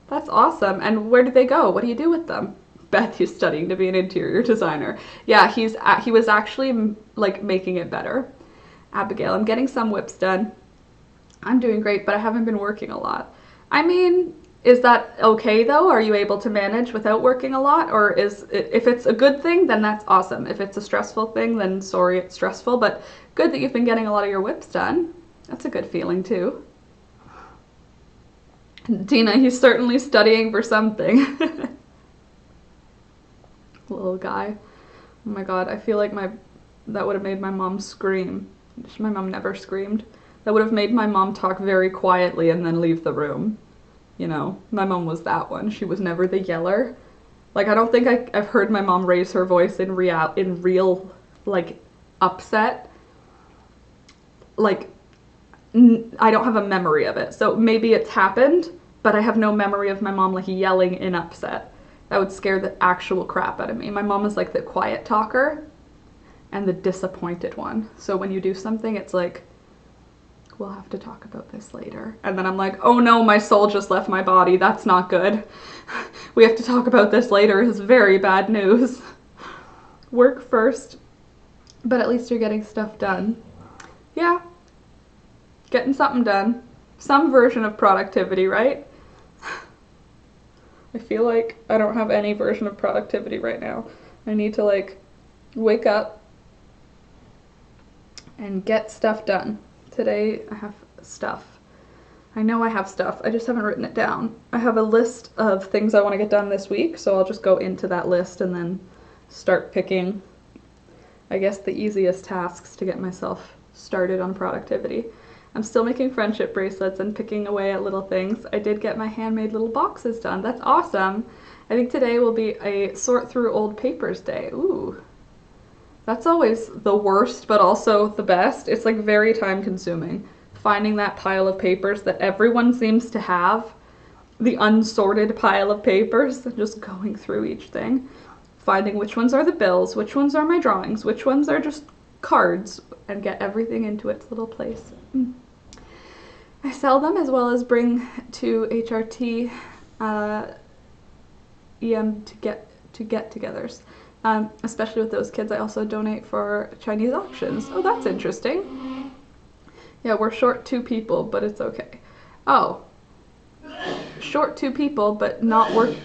That's awesome. And where do they go? What do you do with them? Beth is studying to be an interior designer. Yeah, he was actually like making it better. Abigail, I'm getting some whips done. I'm doing great, but I haven't been working a lot. I mean, is that okay though? Are you able to manage without working a lot? Or if it's a good thing, then that's awesome. If it's a stressful thing, then sorry it's stressful, but good that you've been getting a lot of your whips done. That's a good feeling too. Dina, he's certainly studying for something. Little guy. Oh my god, I feel like that would have made my mom scream. My mom never screamed. That would have made my mom talk very quietly and then leave the room. You know, my mom was that one. She was never the yeller. Like, I don't think I've heard my mom raise her voice in real, like, upset. Like, I don't have a memory of it. So maybe it's happened, but I have no memory of my mom, like, yelling in upset. That would scare the actual crap out of me. My mom is, like, the quiet talker and the disappointed one. So when you do something, it's like, we'll have to talk about this later. And then I'm like, oh no, my soul just left my body. That's not good. We have to talk about this later. It's very bad news. Work first, but at least you're getting stuff done. Yeah, getting something done. Some version of productivity, right? I feel like I don't have any version of productivity right now. I need to like wake up and get stuff done. Today I have stuff. I know I have stuff. I just haven't written it down. I have a list of things I want to get done this week, so I'll just go into that list and then start picking, I guess, the easiest tasks to get myself started on productivity. I'm still making friendship bracelets and picking away at little things. I did get my handmade little boxes done. That's awesome. I think today will be a sort through old papers day. Ooh. That's always the worst, but also the best. It's like very time consuming. Finding that pile of papers that everyone seems to have, the unsorted pile of papers, and just going through each thing. Finding which ones are the bills, which ones are my drawings, which ones are just cards, and get everything into its little place. I sell them as well as bring to HRT EM to get-togethers. Especially with those kids, I also donate for Chinese auctions. Oh, that's interesting. Yeah, we're short 2 people, but it's okay. Oh, short 2 people, but not work.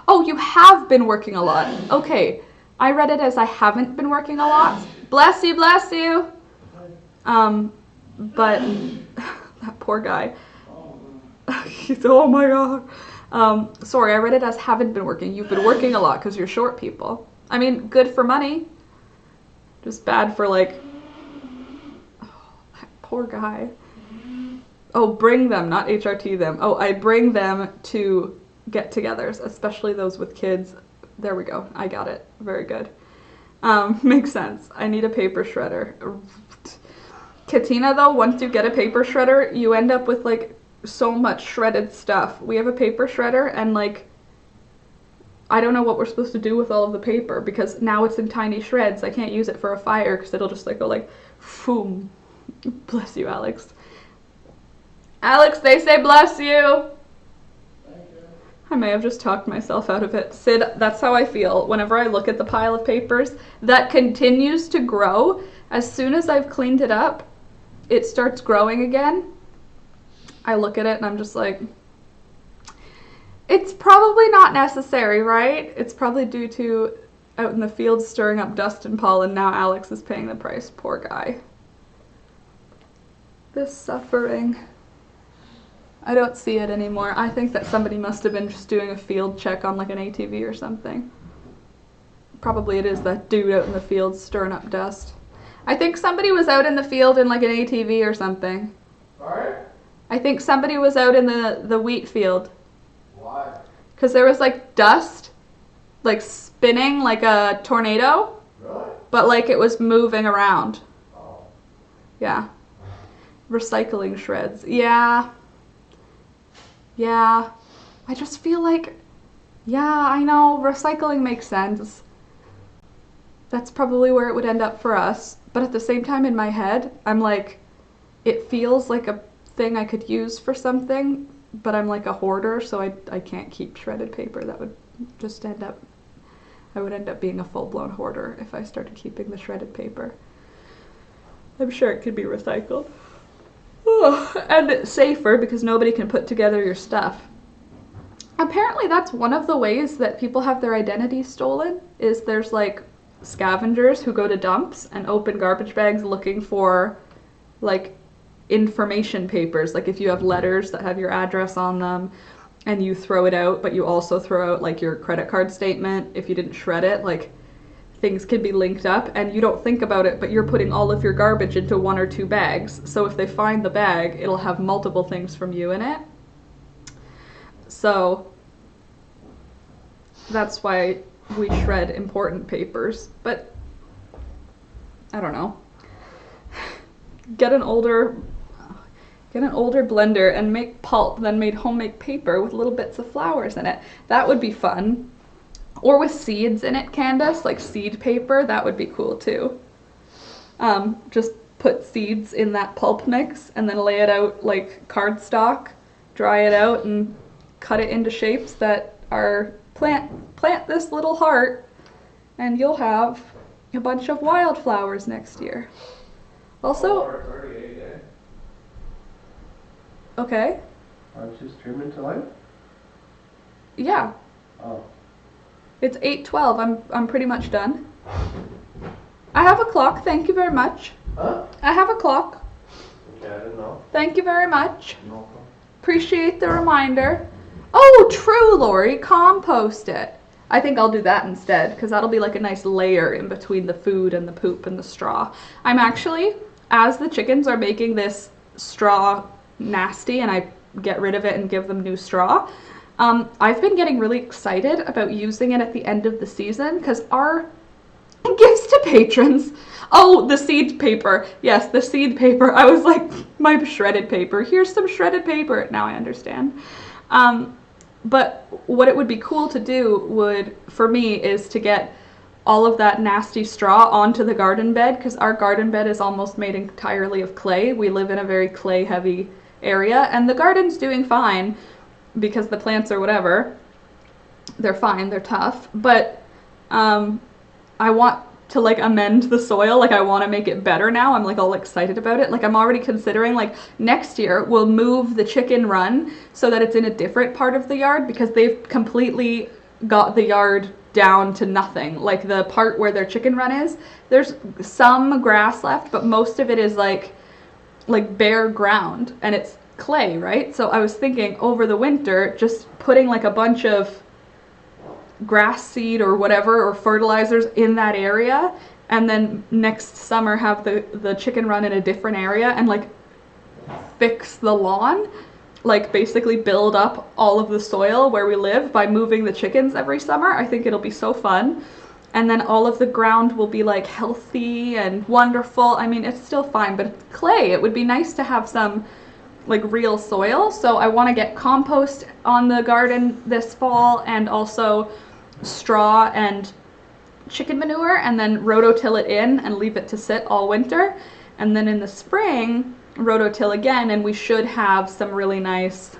Oh, you have been working a lot. Okay, I read it as I haven't been working a lot. Bless you, bless you. But that poor guy. Oh my god. Sorry, I read it as haven't been working. You've been working a lot because you're short people. I mean, good for money. Just bad for like, oh, that poor guy. Oh, bring them, not HRT them. Oh, I bring them to get-togethers, especially those with kids. There we go. I got it. Very good. Makes sense. I need a paper shredder. Katina, though, once you get a paper shredder, you end up with like so much shredded stuff. We have a paper shredder and like I don't know what we're supposed to do with all of the paper because now it's in tiny shreds. I can't use it for a fire because it'll just like go like, boom. Bless you, Alex. Alex, they say bless you. Thank you. I may have just talked myself out of it. Sid, that's how I feel whenever I look at the pile of papers that continues to grow. As soon as I've cleaned it up, it starts growing again. I look at it and I'm just like, it's probably not necessary, right? It's probably due to out in the field stirring up dust and pollen. Now Alex is paying the price. Poor guy. This suffering. I don't see it anymore. I think that somebody must have been just doing a field check on like an ATV or something. Probably it is that dude out in the field stirring up dust. I think somebody was out in the field in like an ATV or something. Sorry? I think somebody was out in the wheat field. Why? Because there was like dust, like spinning like a tornado, Really? but like it was moving around. Oh. Yeah. Recycling shreds. Yeah. Yeah. I just feel like, yeah, I know, recycling makes sense. That's probably where it would end up for us. But at the same time in my head, I'm like, it feels like a thing I could use for something, but I'm like a hoarder, so I can't keep shredded paper. That would just end up, I would end up being a full-blown hoarder if I started keeping the shredded paper. I'm sure it could be recycled. And safer because nobody can put together your stuff. Apparently that's one of the ways that people have their identity stolen, is there's like scavengers who go to dumps and open garbage bags looking for like information papers, like if you have letters that have your address on them and you throw it out, but you also throw out like your credit card statement if you didn't shred it, like things can be linked up and you don't think about it, but you're putting all of your garbage into 1 or 2 bags. So if they find the bag, it'll have multiple things from you in it. So that's why we shred important papers. But I don't know. Get an older blender and make pulp, then made homemade paper with little bits of flowers in it. That would be fun. Or with seeds in it, Candace, like seed paper, that would be cool too. Just put seeds in that pulp mix and then lay it out like cardstock, dry it out and cut it into shapes that are plant this little heart and you'll have a bunch of wildflowers next year. Also, Okay. Aren't you streaming tonight? Yeah. Oh. It's 8:12. I'm pretty much done. I have a clock. Thank you very much. Huh? I have a clock. Okay, I didn't know. Thank you very much. No problem. Appreciate the reminder. Oh, true, Lori. Compost it. I think I'll do that instead because that'll be like a nice layer in between the food and the poop and the straw. I'm actually, as the chickens are making this straw nasty and I get rid of it and give them new straw, I've been getting really excited about using it at the end of the season because our gifts to patrons. Oh, the seed paper. Yes, the seed paper. I was like, my shredded paper. Here's some shredded paper. Now I understand. But what it would be cool to do for me, is to get all of that nasty straw onto the garden bed, because our garden bed is almost made entirely of clay. We live in a very clay heavy area, and the garden's doing fine because the plants are whatever. They're fine, they're tough, but I want to like amend the soil. Like I want to make it better now. I'm like all excited about it. Like I'm already considering like next year we'll move the chicken run so that it's in a different part of the yard because they've completely got the yard down to nothing. Like the part where their chicken run is, there's some grass left, but most of it is like bare ground and it's clay, right? So I was thinking over the winter just putting like a bunch of grass seed or whatever or fertilizers in that area, and then next summer have the chicken run in a different area and like fix the lawn, like basically build up all of the soil where we live by moving the chickens every summer. I think it'll be so fun. And then all of the ground will be like healthy and wonderful. I mean, it's still fine, but it's clay. It would be nice to have some like real soil. So I want to get compost on the garden this fall, and also straw and chicken manure, and then rototill it in and leave it to sit all winter, and then in the spring rototill again, and we should have some really nice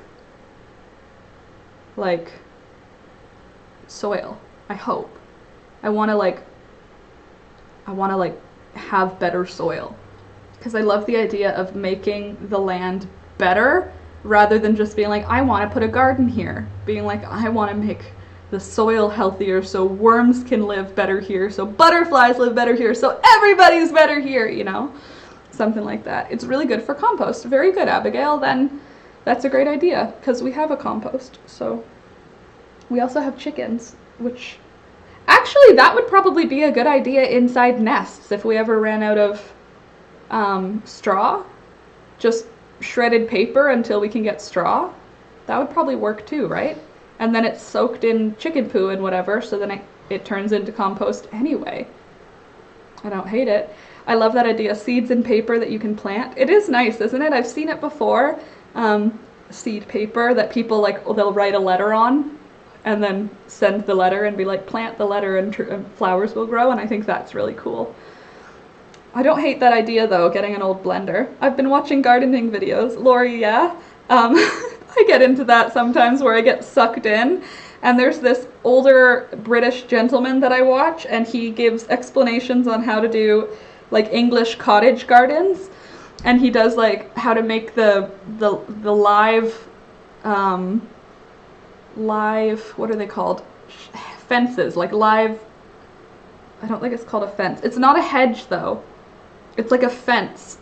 like soil. I hope. I want to like have better soil because I love the idea of making the land better rather than just being like I want to put a garden here, being like I want to make the soil healthier so worms can live better here, so butterflies live better here, so everybody's better here, you know? Something like that. It's really good for compost. Very good, Abigail. Then that's a great idea because we have a compost. So we also have chickens, which actually that would probably be a good idea inside nests if we ever ran out of straw. Just shredded paper until we can get straw. That would probably work too, right? And then it's soaked in chicken poo and whatever, so then it turns into compost anyway. I don't hate it. I love that idea. Seeds in paper that you can plant. It is nice, isn't it? I've seen it before. Seed paper that people like, they'll write a letter on and then send the letter and be like, plant the letter and flowers will grow. And I think that's really cool. I don't hate that idea though, getting an old blender. I've been watching gardening videos. Lori, yeah? I get into that sometimes where I get sucked in, and there's this older British gentleman that I watch, and he gives explanations on how to do like English cottage gardens, and he does like how to make the live what are they called, fences, like live, I don't think it's called a fence. It's not a hedge though. It's like a fence,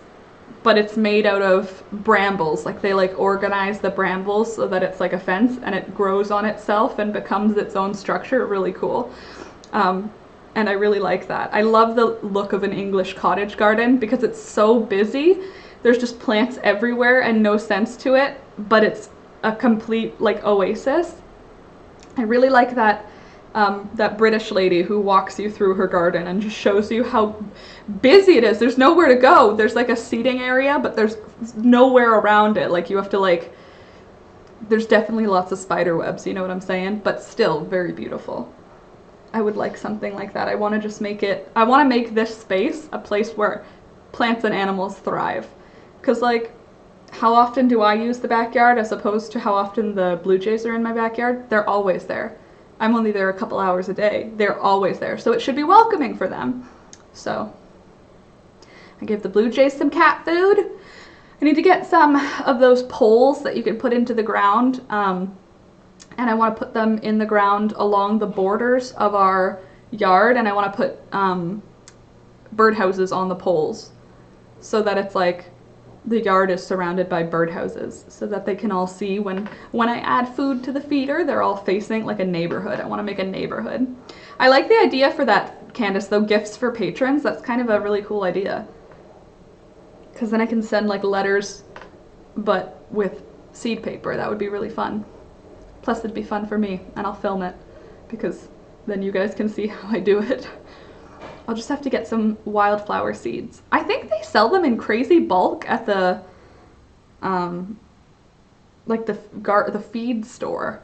but it's made out of brambles. Like they like organize the brambles so that it's like a fence and it grows on itself and becomes its own structure. Really cool. And I really like that. I love the look of an English cottage garden because it's so busy. There's just plants everywhere and no sense to it, but it's a complete like oasis. I really like that that British lady who walks you through her garden and just shows you how busy it is. There's nowhere to go. There's like a seating area, but there's nowhere around it. Like you have to like, there's definitely lots of spider webs, you know what I'm saying? But still very beautiful. I would like something like that. I want to just I want to make this space a place where plants and animals thrive. Because like, how often do I use the backyard as opposed to how often the blue jays are in my backyard? They're always there. I'm only there a couple hours a day. They're always there. So it should be welcoming for them. So I gave the blue jays some cat food. I need to get some of those poles that you can put into the ground, and I want to put them in the ground along the borders of our yard, and I want to put birdhouses on the poles so that it's like the yard is surrounded by birdhouses so that they can all see when I add food to the feeder, they're all facing like a neighborhood. I want to make a neighborhood. I like the idea for that, Candace, though, gifts for patrons. That's kind of a really cool idea. Because then I can send like letters, but with seed paper. That would be really fun. Plus it'd be fun for me, and I'll film it because then you guys can see how I do it. I'll just have to get some wildflower seeds. I think they sell them in crazy bulk at the like the feed store.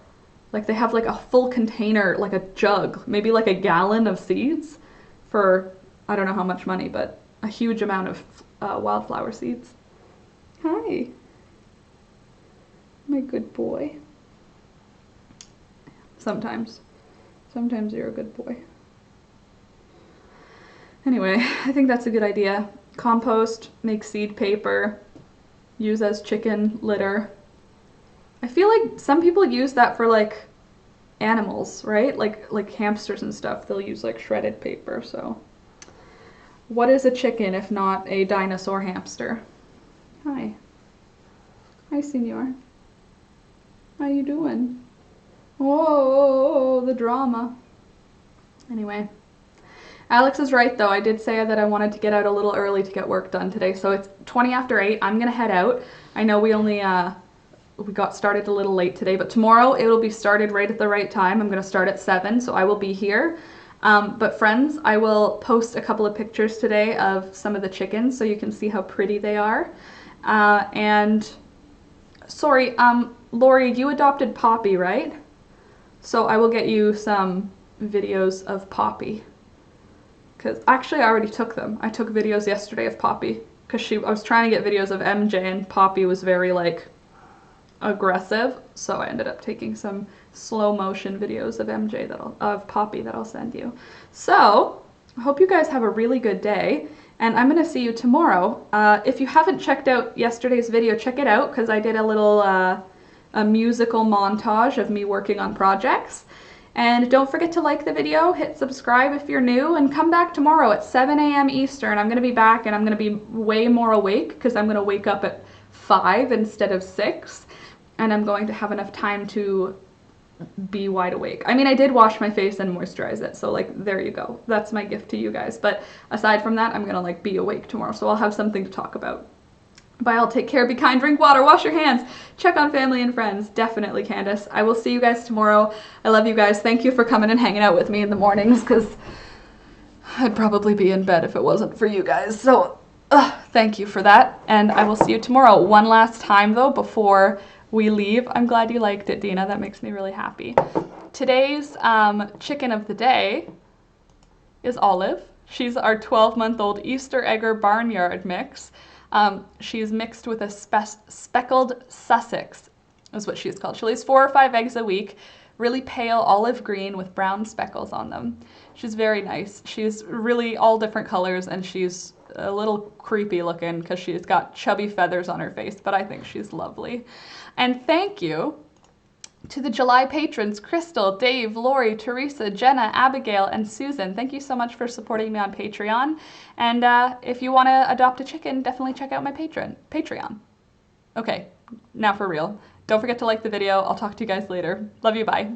Like they have like a full container, like a jug, maybe like a gallon of seeds for I don't know how much money, but a huge amount of wildflower seeds. Hi, my good boy. Sometimes you're a good boy. Anyway, I think that's a good idea. Compost, make seed paper, use as chicken litter. I feel like some people use that for like animals, right? Like hamsters and stuff. They'll use like shredded paper, so. What is a chicken if not a dinosaur hamster? Hi. Hi, senor. How you doing? Whoa, the drama. Anyway. Alex is right though. I did say that I wanted to get out a little early to get work done today. So it's 20 after 8. I'm gonna head out. I know we only we got started a little late today, but tomorrow it'll be started right at the right time. I'm gonna start at 7, so I will be here. But friends, I will post a couple of pictures today of some of the chickens so you can see how pretty they are. And sorry, Lori, you adopted Poppy, right? So I will get you some videos of Poppy. Because actually I already took them. I took videos yesterday of Poppy because I was trying to get videos of MJ and Poppy was very like aggressive, so I ended up taking some slow motion videos of of Poppy that I'll send you. So I hope you guys have a really good day, and I'm gonna see you tomorrow. If you haven't checked out yesterday's video, check it out because I did a little a musical montage of me working on projects. And don't forget to like the video, hit subscribe if you're new, and come back tomorrow at 7 a.m. Eastern. I'm going to be back and I'm going to be way more awake because I'm going to wake up at 5 instead of 6. And I'm going to have enough time to be wide awake. I mean, I did wash my face and moisturize it, so like there you go. That's my gift to you guys. But aside from that, I'm going to like be awake tomorrow, so I'll have something to talk about. Bye, all, take care, be kind, drink water, wash your hands, check on family and friends. Definitely, Candace. I will see you guys tomorrow. I love you guys. Thank you for coming and hanging out with me in the mornings because I'd probably be in bed if it wasn't for you guys. So thank you for that. And I will see you tomorrow. One last time though, before we leave. I'm glad you liked it, Dina. That makes me really happy. Today's chicken of the day is Olive. She's our 12-month-old Easter Egger Barnyard mix. She's mixed with a speckled Sussex, is what she's called. She lays 4 or 5 eggs a week, really pale olive green with brown speckles on them. She's very nice. She's really all different colors, and she's a little creepy looking because she's got chubby feathers on her face, but I think she's lovely. And thank you to the July patrons, Crystal, Dave, Lori, Teresa, Jenna, Abigail, and Susan. Thank you so much for supporting me on Patreon. And if you want to adopt a chicken, definitely check out my Patreon. Okay, now for real. Don't forget to like the video. I'll talk to you guys later. Love you, bye.